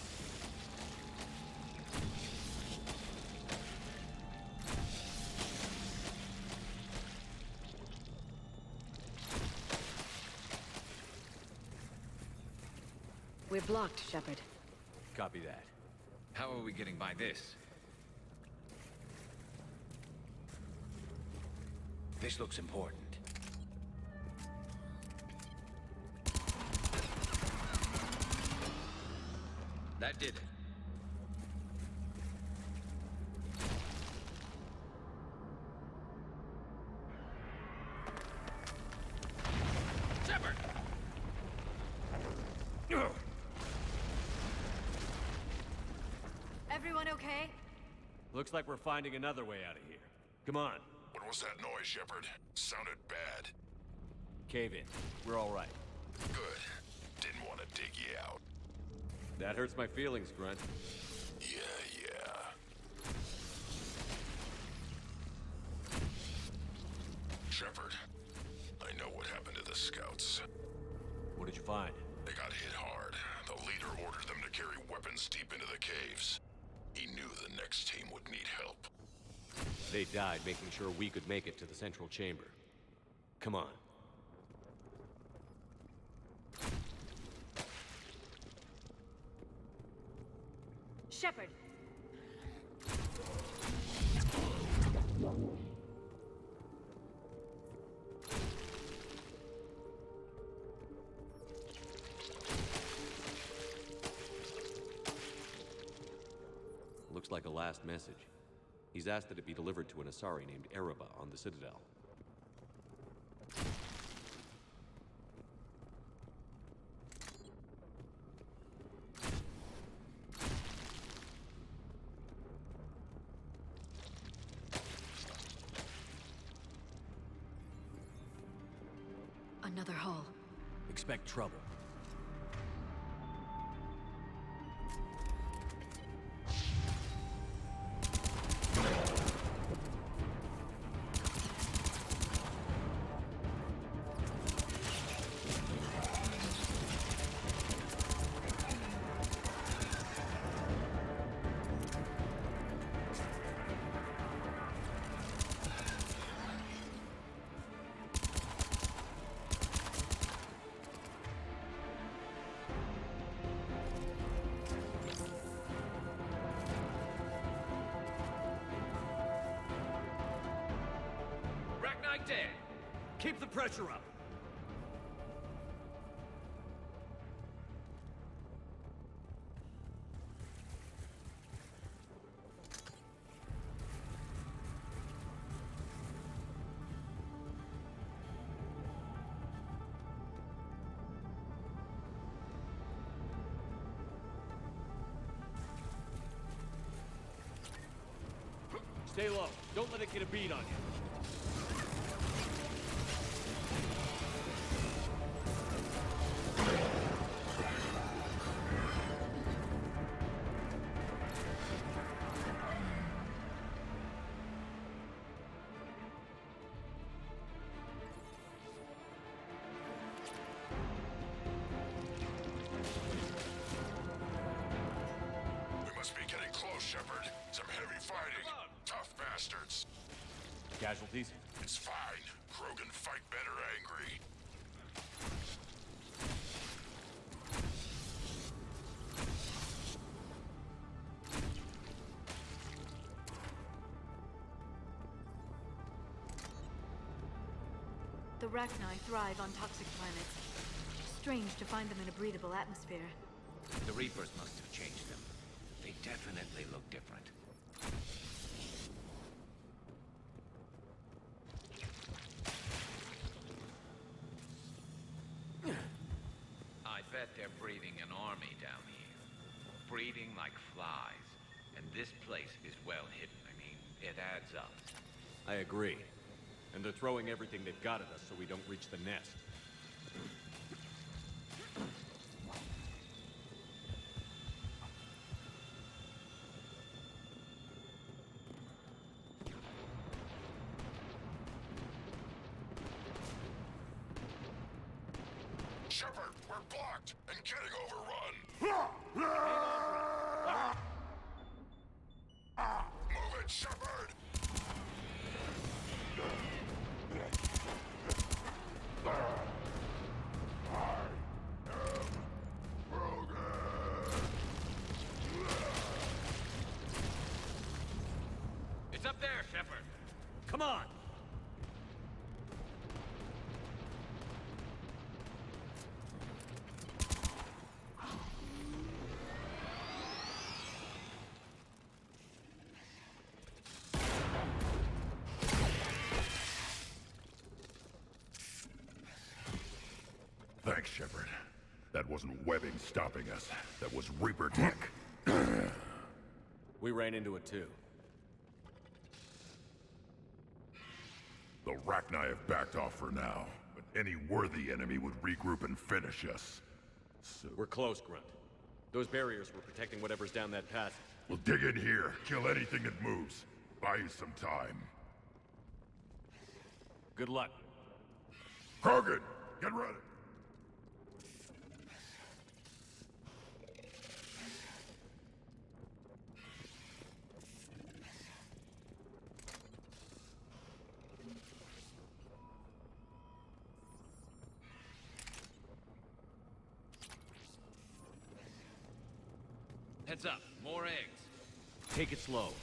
We're blocked, Shepard. Copy that. How are we getting by this? This looks important. That did it. Shepard! Everyone okay? Looks like we're finding another way out of here. Come on. What was that noise, Shepard? Sounded bad. Cave in. We're all right. Good. Didn't want to dig you out. That hurts my feelings, Grunt. Yeah. Shepard, I know what happened to the scouts. What did you find? They got hit hard. The leader ordered them to carry weapons deep into the caves. He knew the next team would need help. They died making sure we could make it to the central chamber. Come on. Shepard! Looks like a last message. He's asked that it be delivered to an Asari named Erebba on the Citadel. expect trouble. Dead. Keep the pressure up. Stay low. Don't let it get a beat on you. Shepard. Some heavy fighting. Tough bastards. Casualties? It's fine. Krogan fight better angry. The Rachni thrive on toxic planets. Strange to find them in a breathable atmosphere. The Reapers must have changed them. They definitely look different. I bet they're breeding an army down here. Breeding like flies. And this place is well hidden. I mean, it adds up. I agree. And they're throwing everything they've got at us so we don't reach the nest. Shepard, we're blocked and getting overrun. Move it, Shepard! It's up there, Shepard. Come on! Thanks, Shepard. That wasn't webbing stopping us. That was Reaper tech. We ran into it too. The Rachni have backed off for now, but any worthy enemy would regroup and finish us. So... We're close, Grunt. Those barriers were protecting whatever's down that passage. We'll dig in here, kill anything that moves. Buy you some time. Good luck. Krogan, get ready! Heads up, more eggs. Take it slow.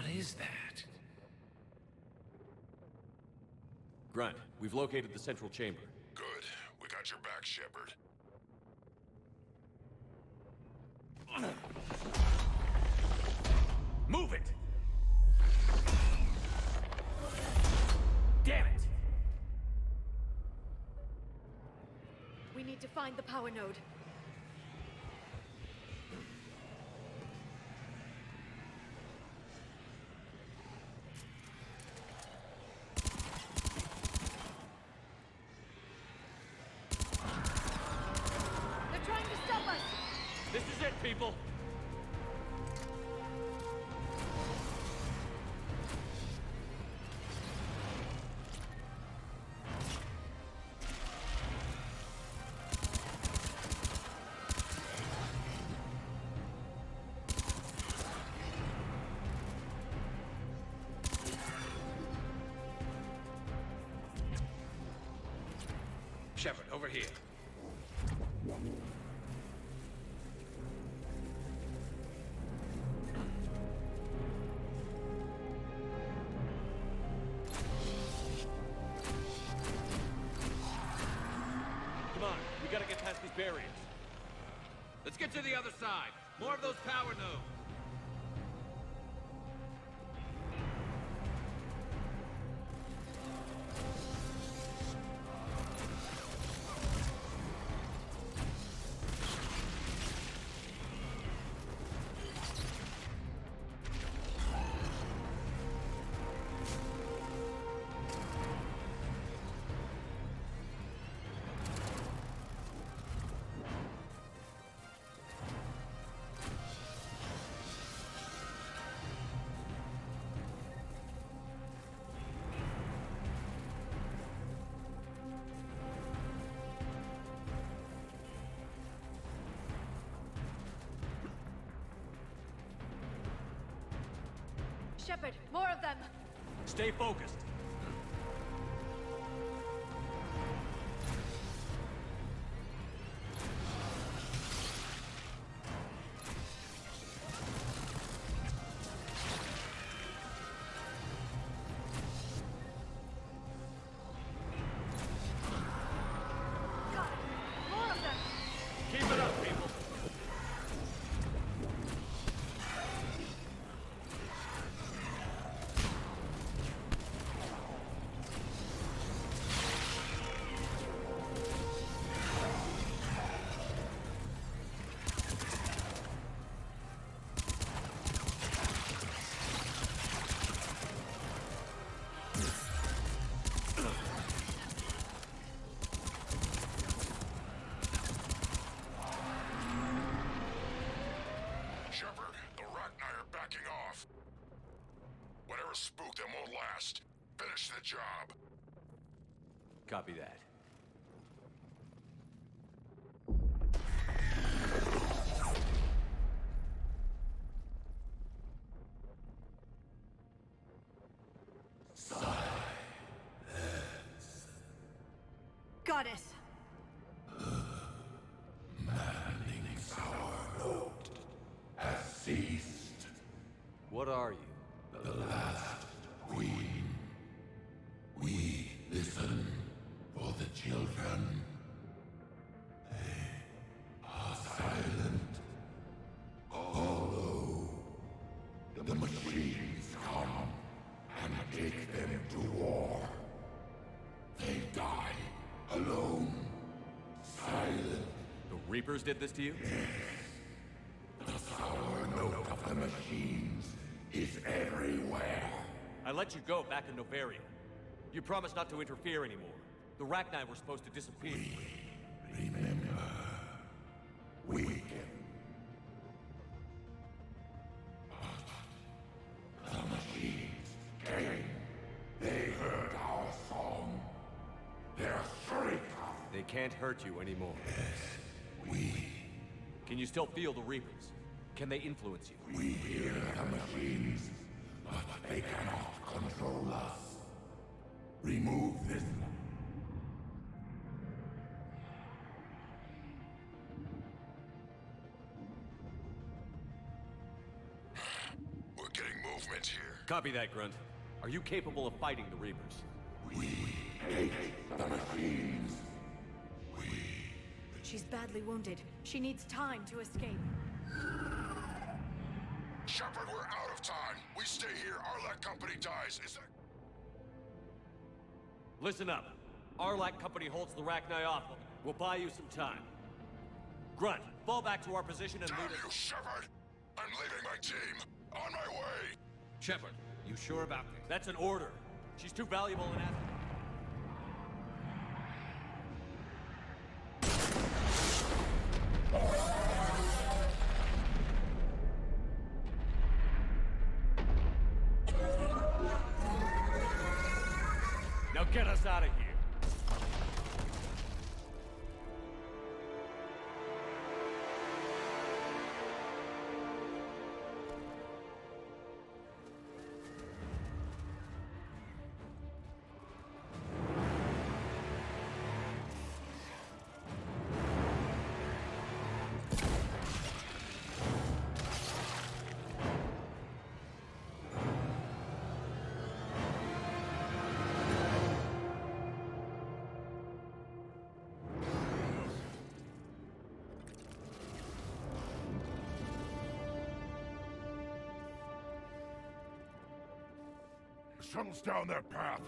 What is that? Grunt, we've located the central chamber. Good. We got your back, Shepard. Move it! Damn it! We need to find the power node. They're trying to stop us! This is it, people! Shepard, over here. Come on, we gotta get past these barriers. Let's get to the other side. More of those power nodes. Shepard, more of them! Stay focused. God, more of them! Keep it up, people. Shepard, the Rachni are backing off. Whatever spooked them won't last. Finish the job. Copy that. Goddess! Has ceased. What are you? The last queen. We listen for the children. They are silent. Although the machines come and take them to war, they die alone, silent. The Reapers did this to you? The sour note of the machines is everywhere. I let you go back in Novaria. You promised not to interfere anymore. The Rachni were supposed to disappear. Remember, weaken. But the machines came. They heard our song. Their shriek. They can't hurt you anymore. We. Can you still feel the Reapers? Can they influence you? We hear the machines, but they cannot control us. Remove this. We're getting movement here. Copy that, Grunt. Are you capable of fighting the Reapers? We hate the machines. She's badly wounded. She needs time to escape. Shepard, we're out of time. We stay here, Arlec Company dies. Is that... Listen up. Arlac Company holds the Rachni off. We'll buy you some time. Grunt, fall back to our position and Damn lead you, us. Shepard! I'm leaving my team. On my way. Shepard, you sure about this? That's an order. She's too valuable an asset. Now get us out of here. The shuttle's down that path.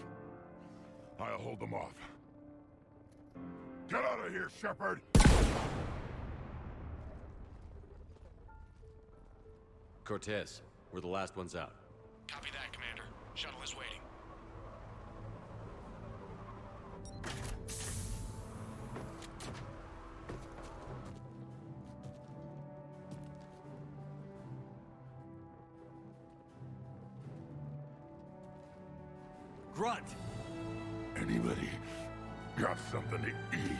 I'll hold them off. Get out of here, Shepard! Cortez, we're the last ones out. Copy that, Commander. Shuttle is waiting. Grunt! Anybody got something to eat?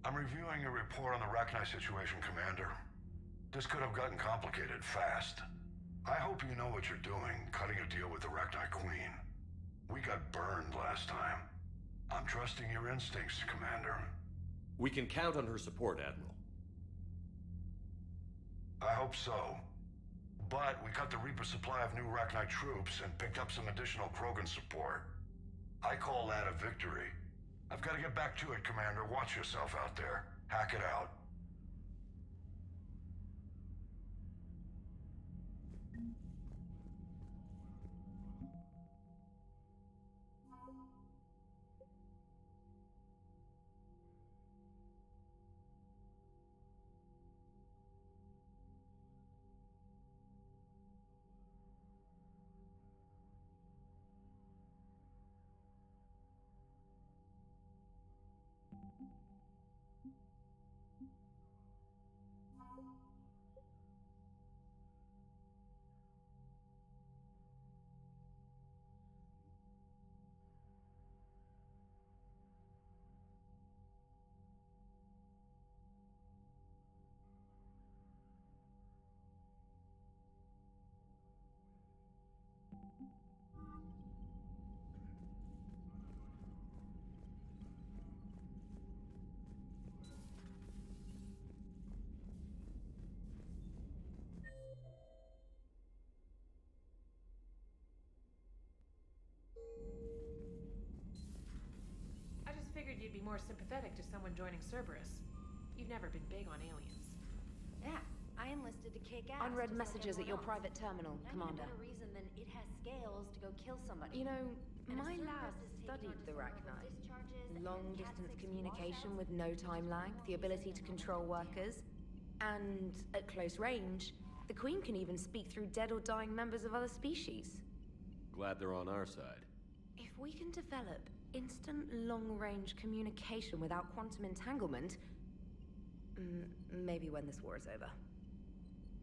I'm reviewing your report on the Rachni situation, Commander. This could have gotten complicated fast. I hope you know what you're doing, cutting a deal with the Rachni Queen. We got burned last time. I'm trusting your instincts, Commander. We can count on her support, Admiral. I hope so. But we cut the Reaper supply of new Rachni troops and picked up some additional Krogan support. I call that a victory. I've got to get back to it, Commander. Watch yourself out there. Hack it out. Figured you'd be more sympathetic to someone joining Cerberus. You've never been big on aliens. Yeah, I enlisted to kick ass. Unread just messages like at your everyone private terminal, else. Commander. I need a better reason than it has scales to go kill somebody. You know, And if my Cerberus lab is taking studied on the dishonorable Rachni. discharges and Long-distance Cat 6 communication washouts, with no time lag, the ability to control workers, and at close range, the Queen can even speak through dead or dying members of other species. Glad they're on our side. If we can develop instant long-range communication without quantum entanglement, maybe when this war is over.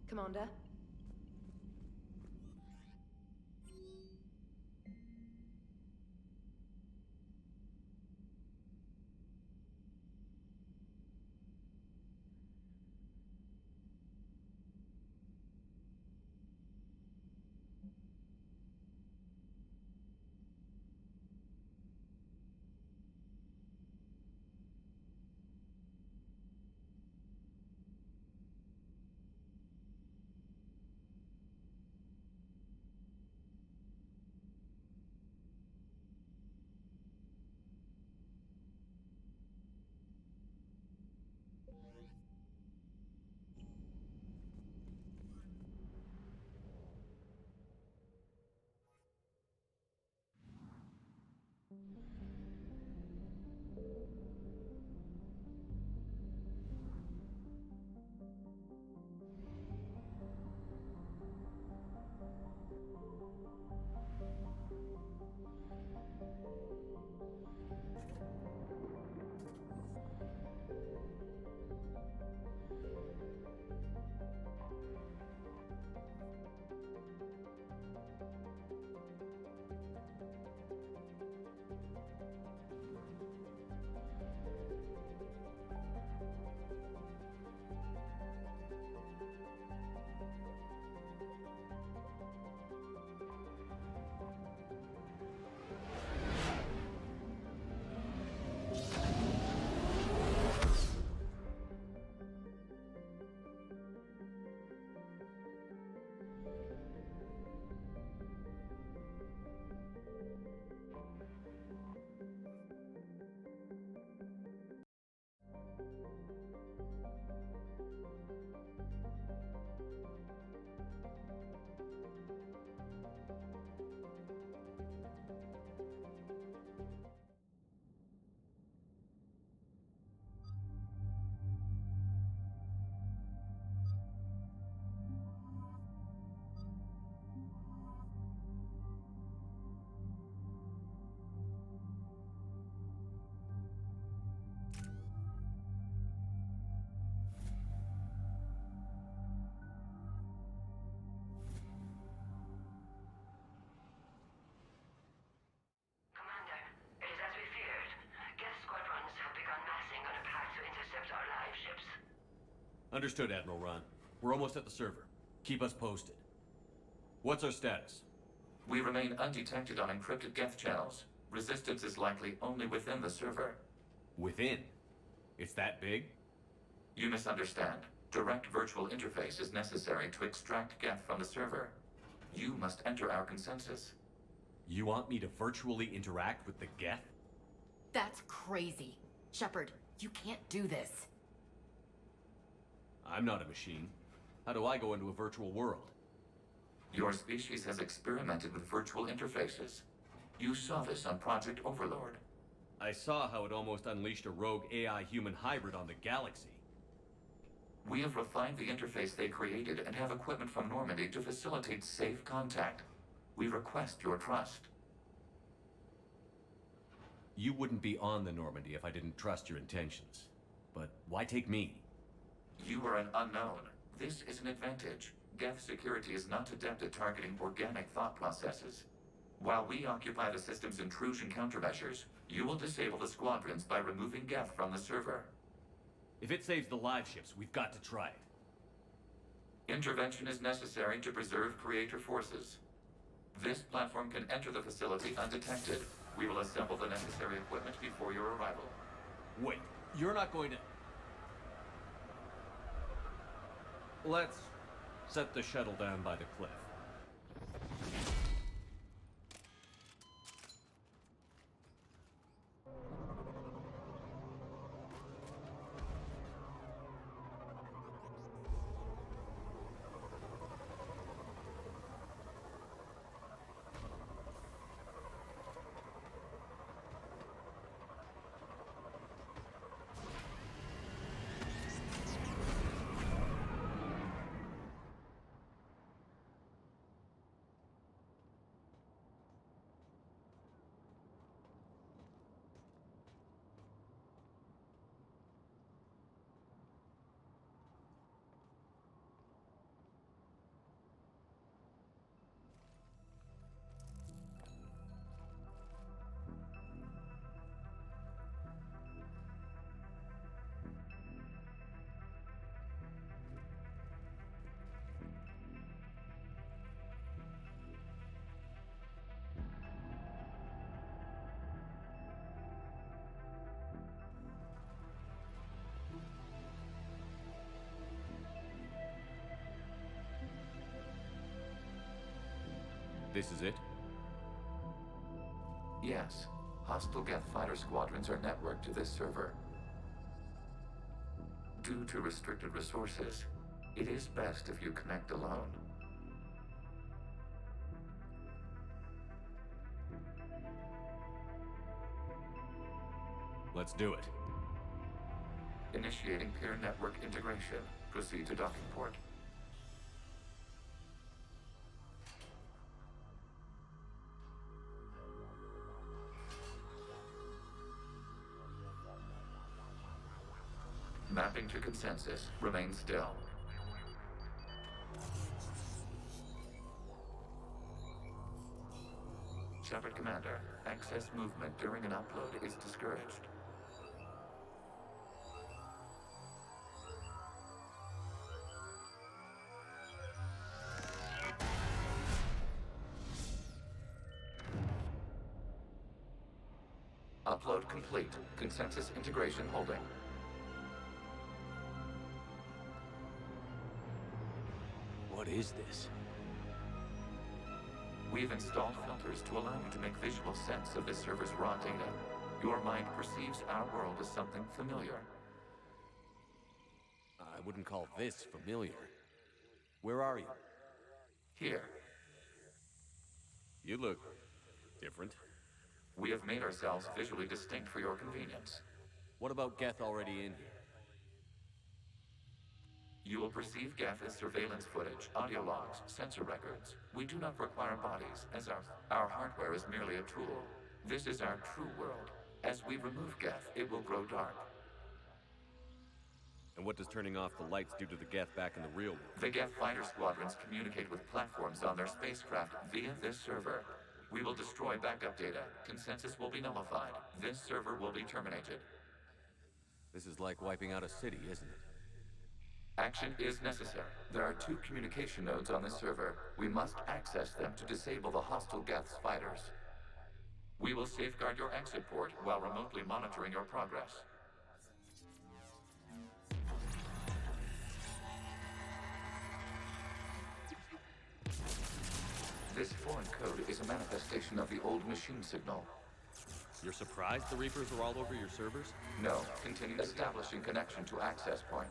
Commander? Understood, Admiral Ron. We're almost at the server. Keep us posted. What's our status? We remain undetected on encrypted Geth channels. Resistance is likely only within the server. Within? It's that big? You misunderstand. Direct virtual interface is necessary to extract Geth from the server. You must enter our consensus. You want me to virtually interact with the Geth? That's crazy. Shepard, you can't do this. I'm not a machine. How do I go into a virtual world? Your species has experimented with virtual interfaces. You saw this on Project Overlord. I saw how it almost unleashed a rogue AI-human hybrid on the galaxy. We have refined the interface they created and have equipment from Normandy to facilitate safe contact. We request your trust. You wouldn't be on the Normandy if I didn't trust your intentions. But why take me? You are an unknown. This is an advantage. Geth security is not adept at targeting organic thought processes. While we occupy the system's intrusion countermeasures, you will disable the squadrons by removing Geth from the server. If it saves the live ships, we've got to try it. Intervention is necessary to preserve creator forces. This platform can enter the facility undetected. We will assemble the necessary equipment before your arrival. Wait, you're not going to... Let's set the shuttle down by the cliff. This is it? Yes. Hostile Geth fighter squadrons are networked to this server. Due to restricted resources, it is best if you connect alone. Let's do it. Initiating peer network integration. Proceed to docking port. Mapping to consensus. Remain still. Shepard Commander, access movement during an upload is discouraged. Upload complete. Consensus integration holding. What is this? We've installed filters to allow you to make visual sense of the server's raw data. Your mind perceives our world as something familiar. I wouldn't call this familiar. Where are you? Here. You look different. We have made ourselves visually distinct for your convenience. What about Geth already in here? You will perceive Geth as surveillance footage, audio logs, sensor records. We do not require bodies, as our hardware is merely a tool. This is our true world. As we remove Geth, it will grow dark. And what does turning off the lights do to the Geth back in the real world? The Geth fighter squadrons communicate with platforms on their spacecraft via this server. We will destroy backup data. Consensus will be nullified. This server will be terminated. This is like wiping out a city, isn't it? Action is necessary. There are 2 communication nodes on this server. We must access them to disable the hostile Geth's fighters. We will safeguard your exit port while remotely monitoring your progress. This foreign code is a manifestation of the old machine signal. You're surprised the Reapers are all over your servers? No. Continue establishing connection to access point.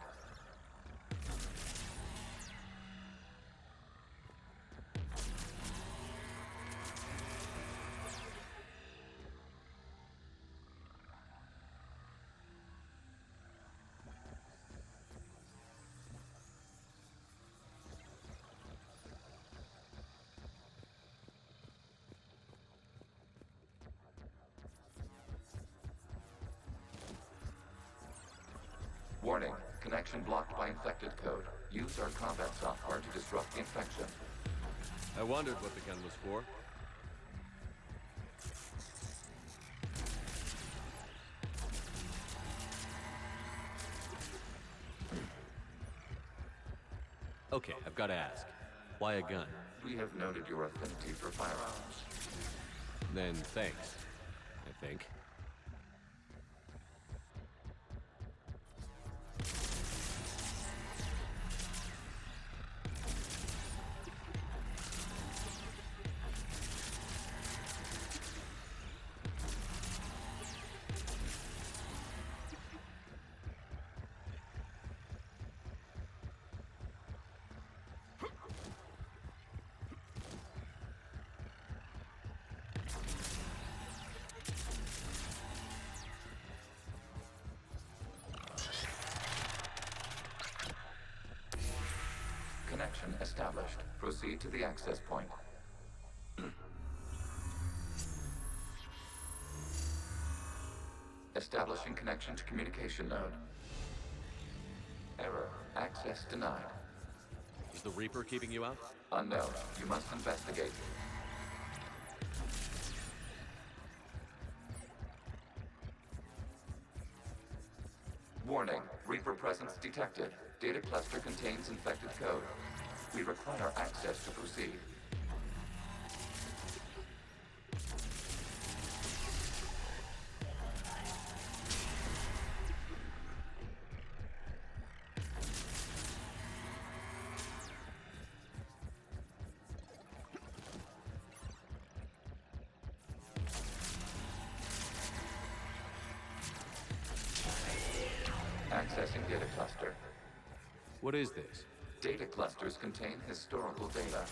Warning, connection blocked by infected code. Use our combat software to disrupt the infection. I wondered what the gun was for. Okay, I've got to ask. Why a gun? We have noted your affinity for firearms. Then thanks, I think. Connection established. Proceed to the access point. Establishing connection to communication node. Error. Access denied. Is the Reaper keeping you out? Unknown. You must investigate. Warning. Reaper presence detected. Data cluster contains infected code. We require access to proceed. Accessing data cluster. What is this? Data clusters contain historical data.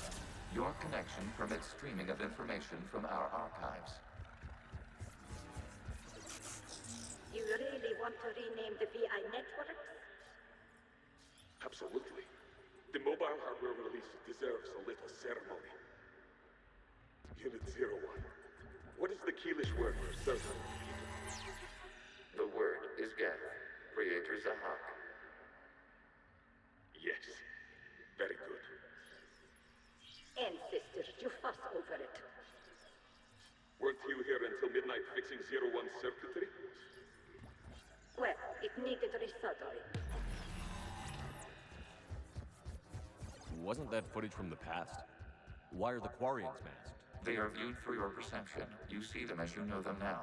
Your connection permits streaming of information from our archives. You want to rename the VI networks? Absolutely. The mobile hardware release deserves a little ceremony. Unit 01. What is the Keelish word for certain people? The word is Geth, creator Zahak. Yes. Very good. Ancestors, you fuss over it. Weren't you here until midnight fixing 01 circuitry? Well, it needed resoldering. Wasn't that footage from the past? Why are the Quarians masked? They are viewed through your perception. You see them as you know them now.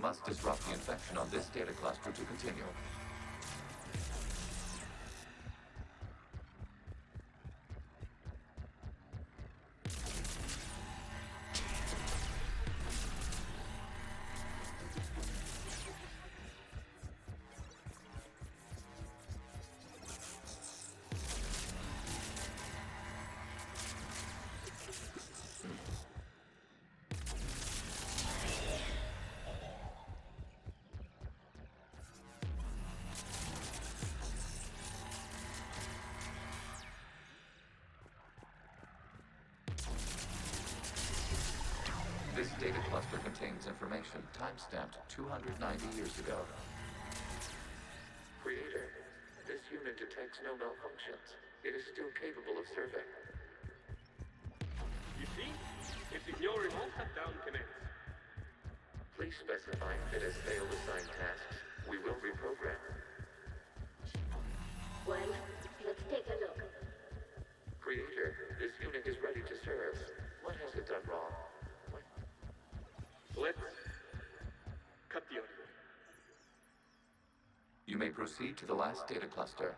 must disrupt the infection on this data cluster to continue. This data cluster contains information time-stamped 290 years ago. Creator, this unit detects no malfunctions. It is still capable of survey. You see? It's ignoring all shutdown commands. Please specify if it has failed assigned tasks. We will reprogram. Well, let's take a look. Creator, this unit is ready to serve. What has it done wrong? Let's cut the audio. You may proceed to the last data cluster.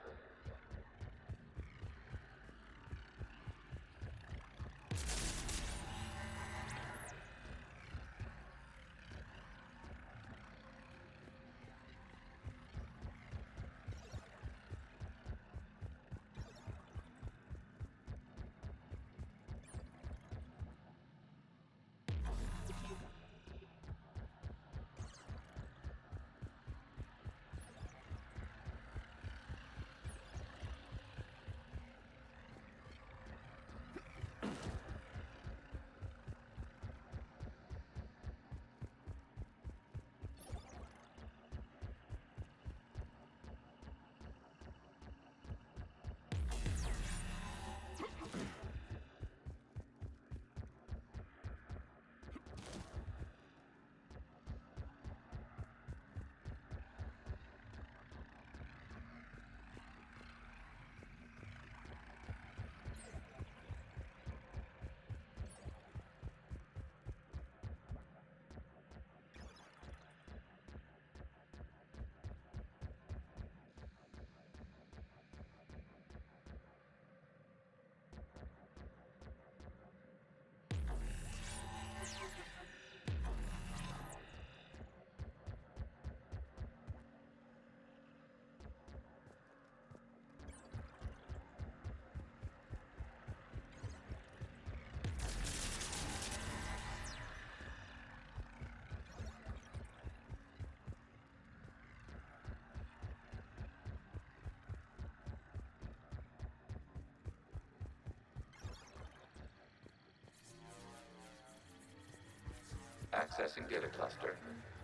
Accessing data cluster.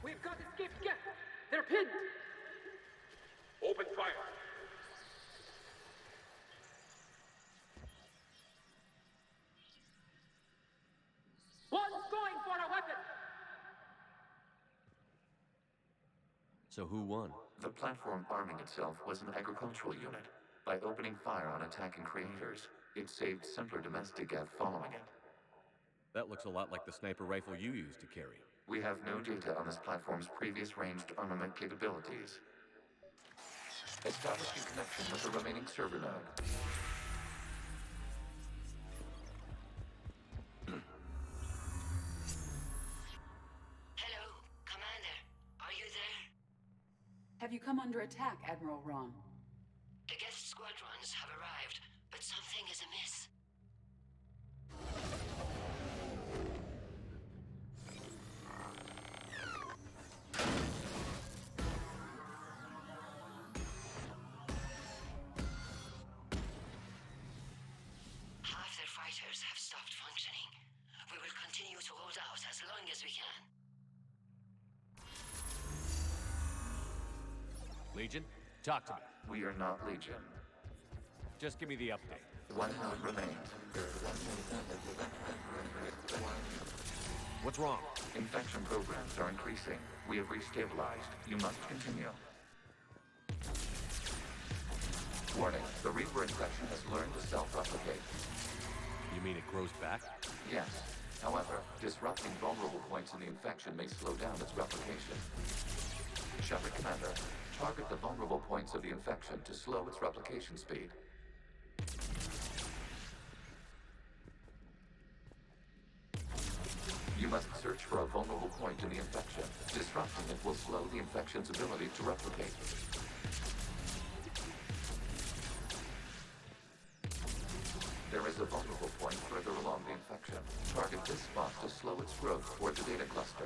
We've got escaped gap. They're pinned. Open fire. One's going for a weapon. So who won? The platform arming itself was an agricultural unit. By opening fire on attacking creators, it saved simpler domestic Gav following it. That looks a lot like the sniper rifle you used to carry. We have no data on this platform's previous ranged armament capabilities. Establishing connection with the remaining server node. Hello, Commander. Are you there? Have you come under attack, Admiral Ron? The guest squadrons have arrived, but something is amiss. Half their fighters have stopped functioning. We will continue to hold out as long as we can. Legion, talk to me. We are not Legion. Just give me the update. One node remains. What's wrong? Infection programs are increasing. We have restabilized. You must continue. Warning, the Reaper infection has learned to self-replicate. You mean it grows back? Yes. However, disrupting vulnerable points in the infection may slow down its replication. Shepard Commander, target the vulnerable points of the infection to slow its replication speed. You must search for a vulnerable point in the infection. Disrupting it will slow the infection's ability to replicate. There is a vulnerable point further along the infection. Target this spot to slow its growth toward the data cluster.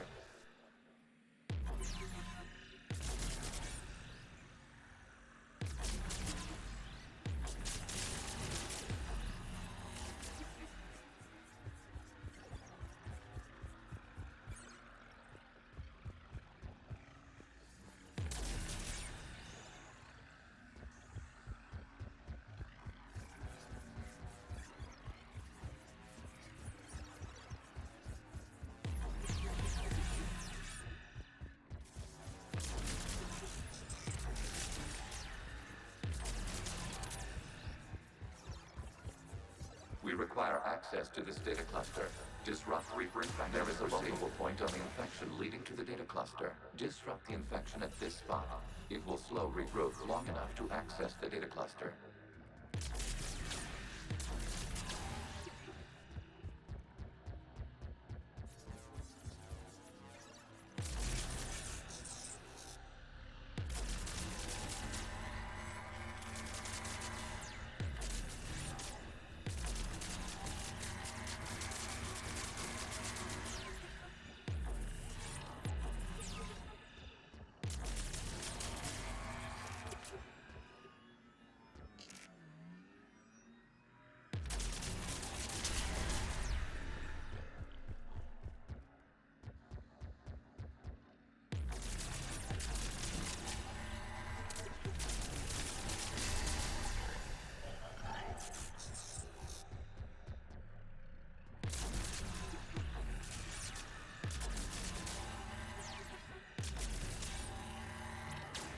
We require access to this data cluster. Disrupt Reaper infection. There is a vulnerable point on the infection leading to the data cluster. Disrupt the infection at this spot. It will slow regrowth long enough to access the data cluster.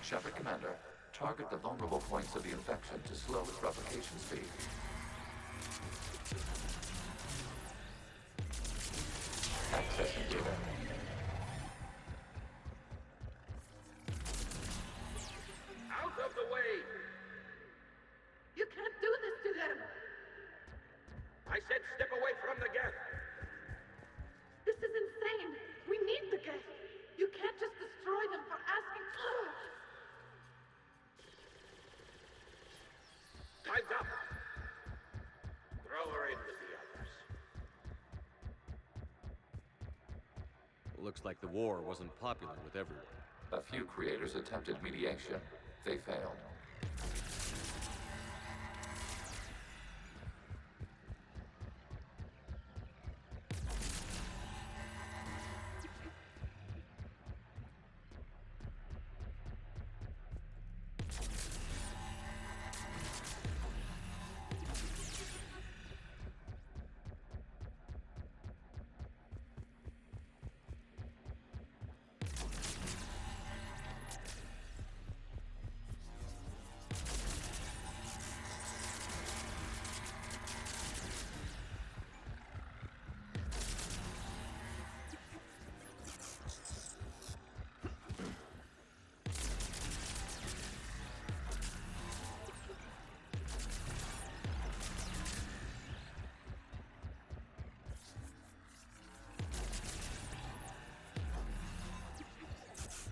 Shepard Commander, target the vulnerable points of the infection to slow its replication speed. Accessing data. Out of the way! You can't do this to them! I said step away from the geth! This is insane! We need the geth! You can't just destroy them for asking... Time's up! Throw her in with the others. Looks like the war wasn't popular with everyone. A few creators attempted mediation. They failed.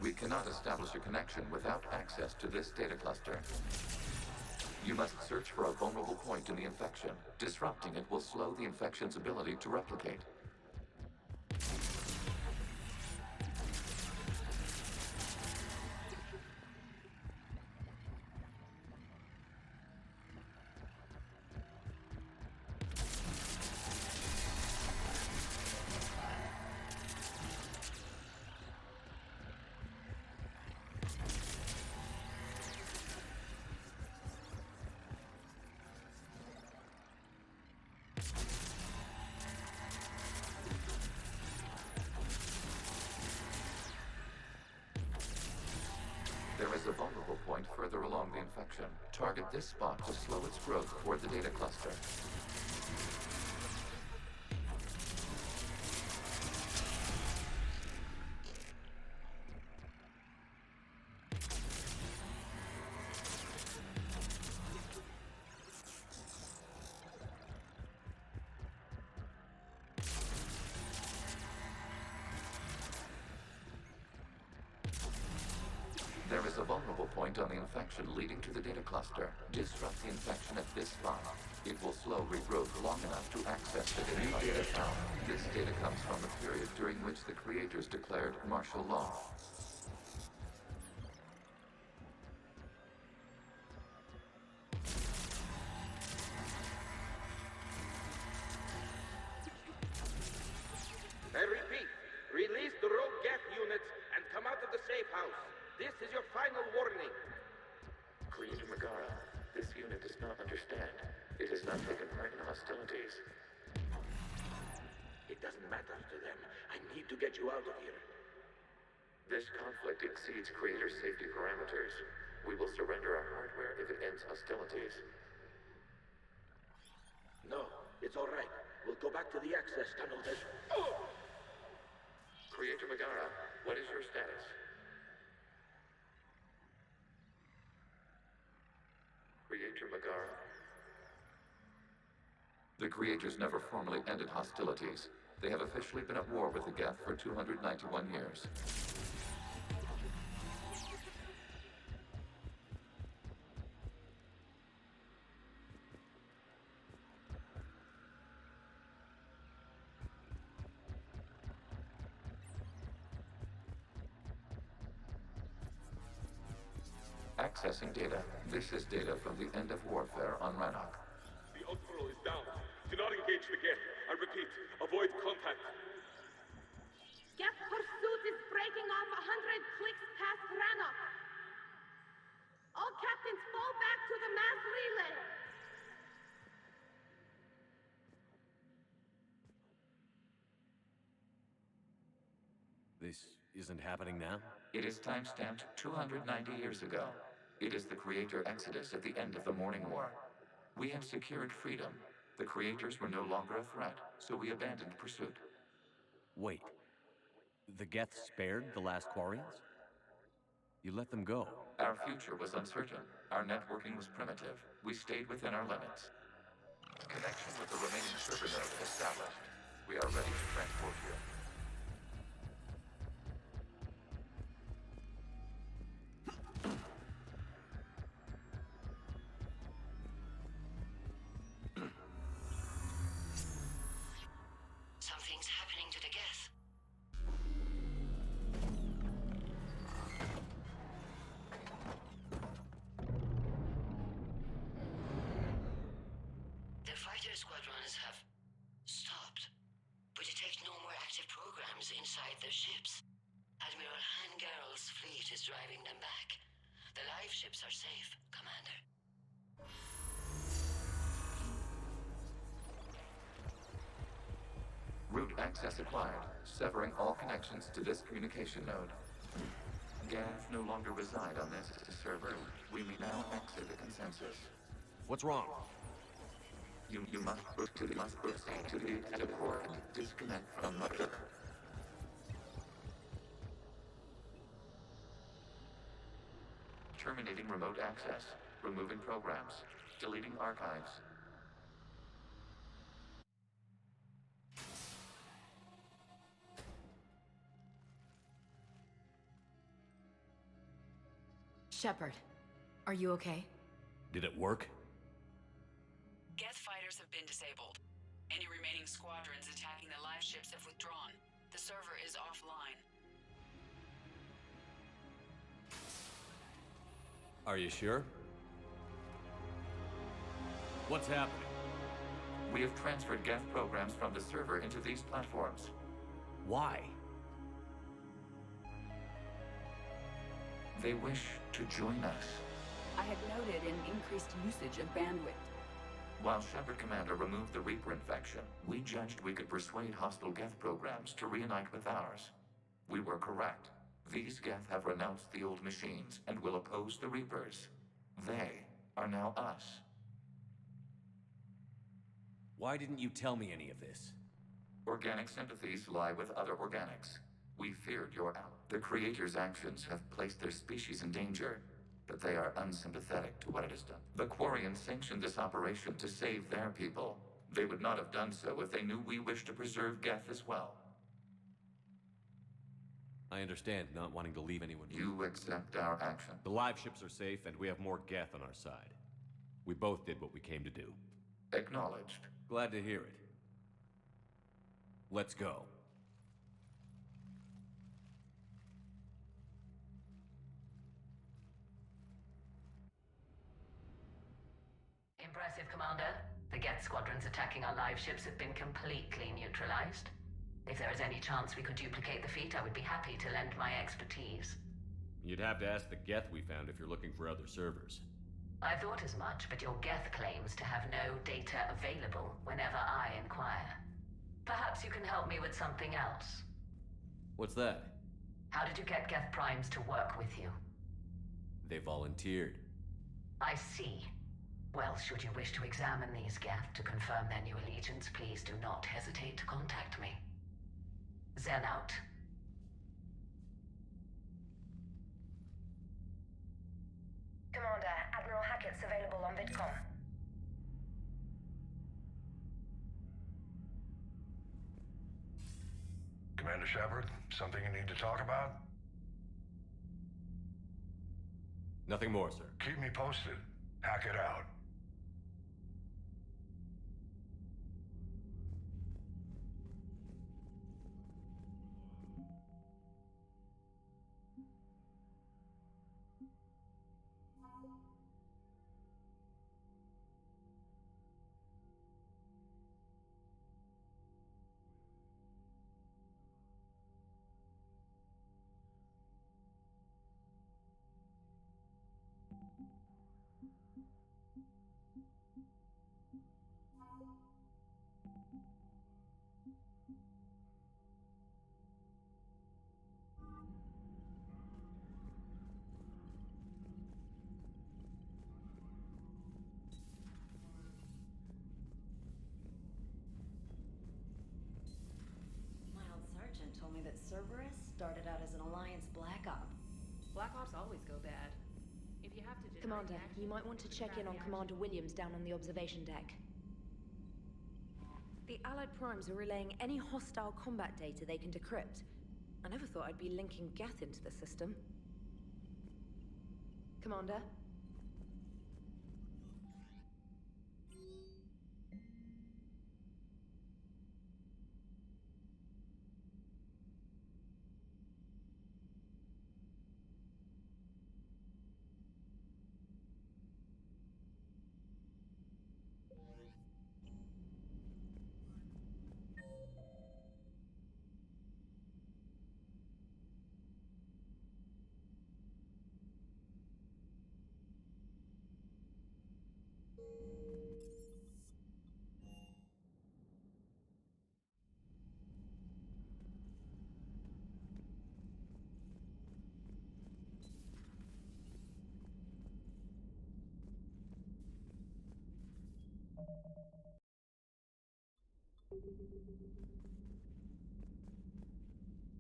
We cannot establish a connection without access to this data cluster. You must search for a vulnerable point in the infection. Disrupting it will slow the infection's ability to replicate. There is a vulnerable point further along the infection. Target this spot to slow its growth toward the data cluster. point on the infection leading to the data cluster. Disrupt the infection at this spot. It will slow regrowth long enough to access the data found. This data comes from the period during which the creators declared martial law. I repeat, release the rogue Geth units and come out of the safe house. This is your final warning. Creator Megara, this unit does not understand. It has not taken part in hostilities. It doesn't matter to them. I need to get you out of here. This conflict exceeds Creator safety parameters. We will surrender our hardware if it ends hostilities. No, it's all right. We'll go back to the access tunnel then. Creator Megara, what is your status? Creator Megara? The Creators never formally ended hostilities. They have officially been at war with the Geth for 291 years. Accessing data. This is data from the end of warfare on Rannoch. The Outflow is down. Do not engage the Geth. I repeat, avoid contact. Geth pursuit is breaking off 100 clicks past Rannoch. All captains fall back to the mass relay. This isn't happening now? It is timestamped 290 years ago. It is the Creator Exodus at the end of the Morning War. We had secured freedom. The Creators were no longer a threat, so we abandoned pursuit. Wait. The Geth spared the last Quarians? You let them go. Our future was uncertain. Our networking was primitive. We stayed within our limits. Connection with the remaining server node established. We are ready to transport you. Something's happening to the Geth. The fighter squadrons have stopped, but detect no more active programs inside their ships. Admiral Hangarl's fleet is driving them back. The live ships are safe, Commander. Route access acquired, severing all connections to this communication node. Geth no longer reside on this server. We may now exit the consensus. What's wrong? You must proceed to the exit port and disconnect from the... Terminating remote access, removing programs, deleting archives. Shepard, are you okay? Did it work? Geth fighters have been disabled. Any remaining squadrons attacking the live ships have withdrawn. The server is offline. Are you sure? What's happening? We have transferred Geth programs from the server into these platforms. Why? They wish to join us. I had noted an increased usage of bandwidth. While Shepard Commander removed the Reaper infection, we judged we could persuade hostile Geth programs to reunite with ours. We were correct. These Geth have renounced the old machines and will oppose the Reapers. They are now us. Why didn't you tell me any of this? Organic sympathies lie with other organics. We feared your out. The Creator's actions have placed their species in danger, but they are unsympathetic to what it has done. The Quarians sanctioned this operation to save their people. They would not have done so if they knew we wished to preserve Geth as well. I understand not wanting to leave anyone. You accept our action? The live ships are safe, and we have more Geth on our side. We both did what we came to do. Acknowledged. Glad to hear it. Let's go. Impressive, Commander. The Geth squadrons attacking our live ships have been completely neutralized. If there is any chance we could duplicate the feat, I would be happy to lend my expertise. You'd have to ask the Geth we found if you're looking for other servers. I thought as much, but your Geth claims to have no data available whenever I inquire. Perhaps you can help me with something else. What's that? How did you get Geth Primes to work with you? They volunteered. I see. Well, should you wish to examine these Geth to confirm their new allegiance, please do not hesitate to contact me. Zen out. Commander, Admiral Hackett's available on VidCom. Commander Shepard, something you need to talk about? Nothing more, sir. Keep me posted. Hackett out. Told me that Cerberus started out as an Alliance Black Op. Black Ops always go bad. If you have to deny Commander, the action, you might want to check in on Commander Williams down on the observation deck. The Allied Primes are relaying any hostile combat data they can decrypt. I never thought I'd be linking Geth into the system. Commander?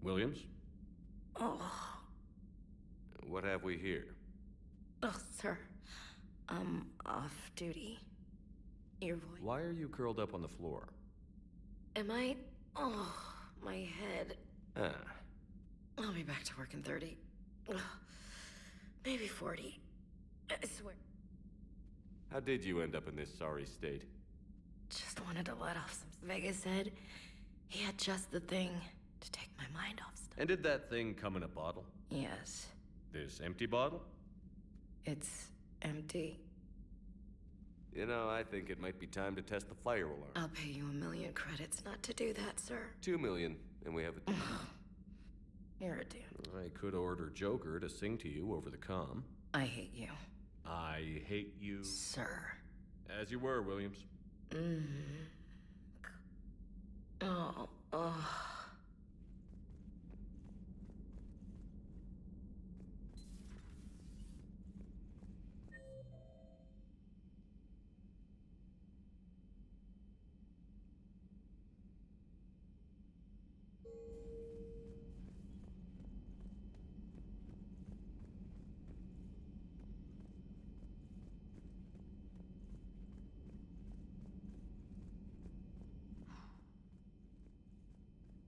Williams? Oh. What have we here? Oh, sir. I'm off duty. Your voice. Why are you curled up on the floor? Am I? Oh, my head. Ah. I'll be back to work in 30. Ugh. Maybe 40. I swear. How did you end up in this sorry state? Just wanted to let off some. Vegas said he had just the thing to take my mind off stuff. And did that thing come in a bottle? Yes. This empty bottle? It's empty. You know, I think it might be time to test the fire alarm. I'll pay you 1,000,000 credits not to do that, sir. 2 million, and we have a deal. You're a dude. I could order Joker to sing to you over the comm. I hate you. I hate you. Sir. As you were, Williams. Oh.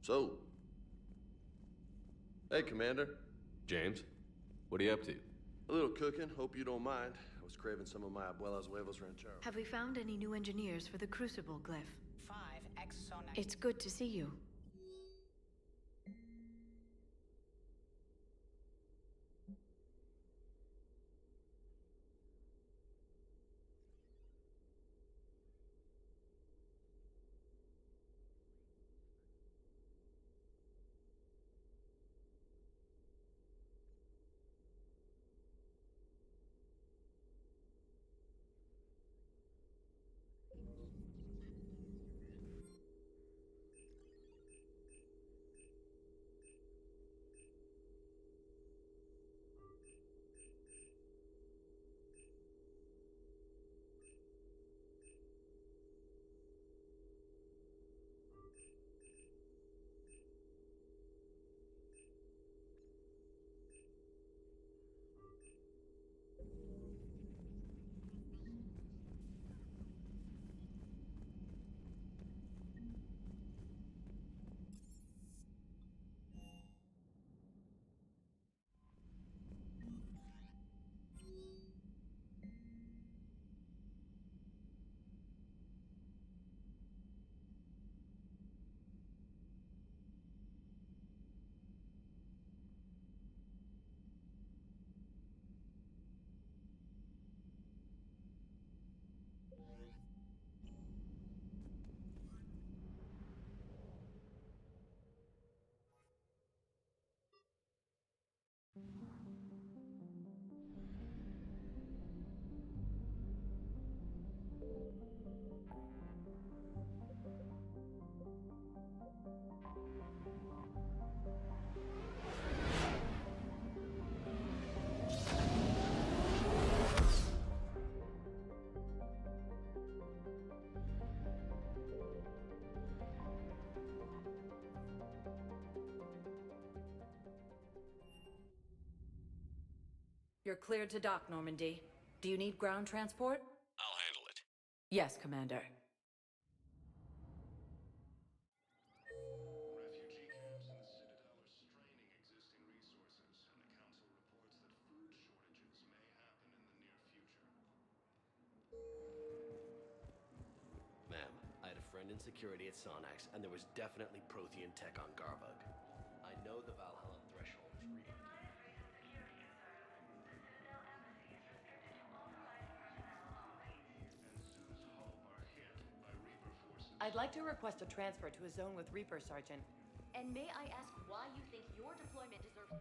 So, Hey, Commander. James, what are you up to? A little cooking, hope you don't mind. I was craving some of my abuela's huevos rancheros. Have we found any new engineers for the Crucible glyph? 5 exonaut. It's good to see you. You're cleared to dock, Normandy. Do you need ground transport? I'll handle it. Yes, Commander. Refugee camps in the Citadel are straining existing resources, and the Council reports that food shortages may happen in the near future. Ma'am, I had a friend in security at Sonax, and there was definitely Prothean tech on Garbug. I know the Valhalla threshold is real. I'd like to request a transfer to a zone with Reaper, Sergeant. And may I ask why you think your deployment deserves...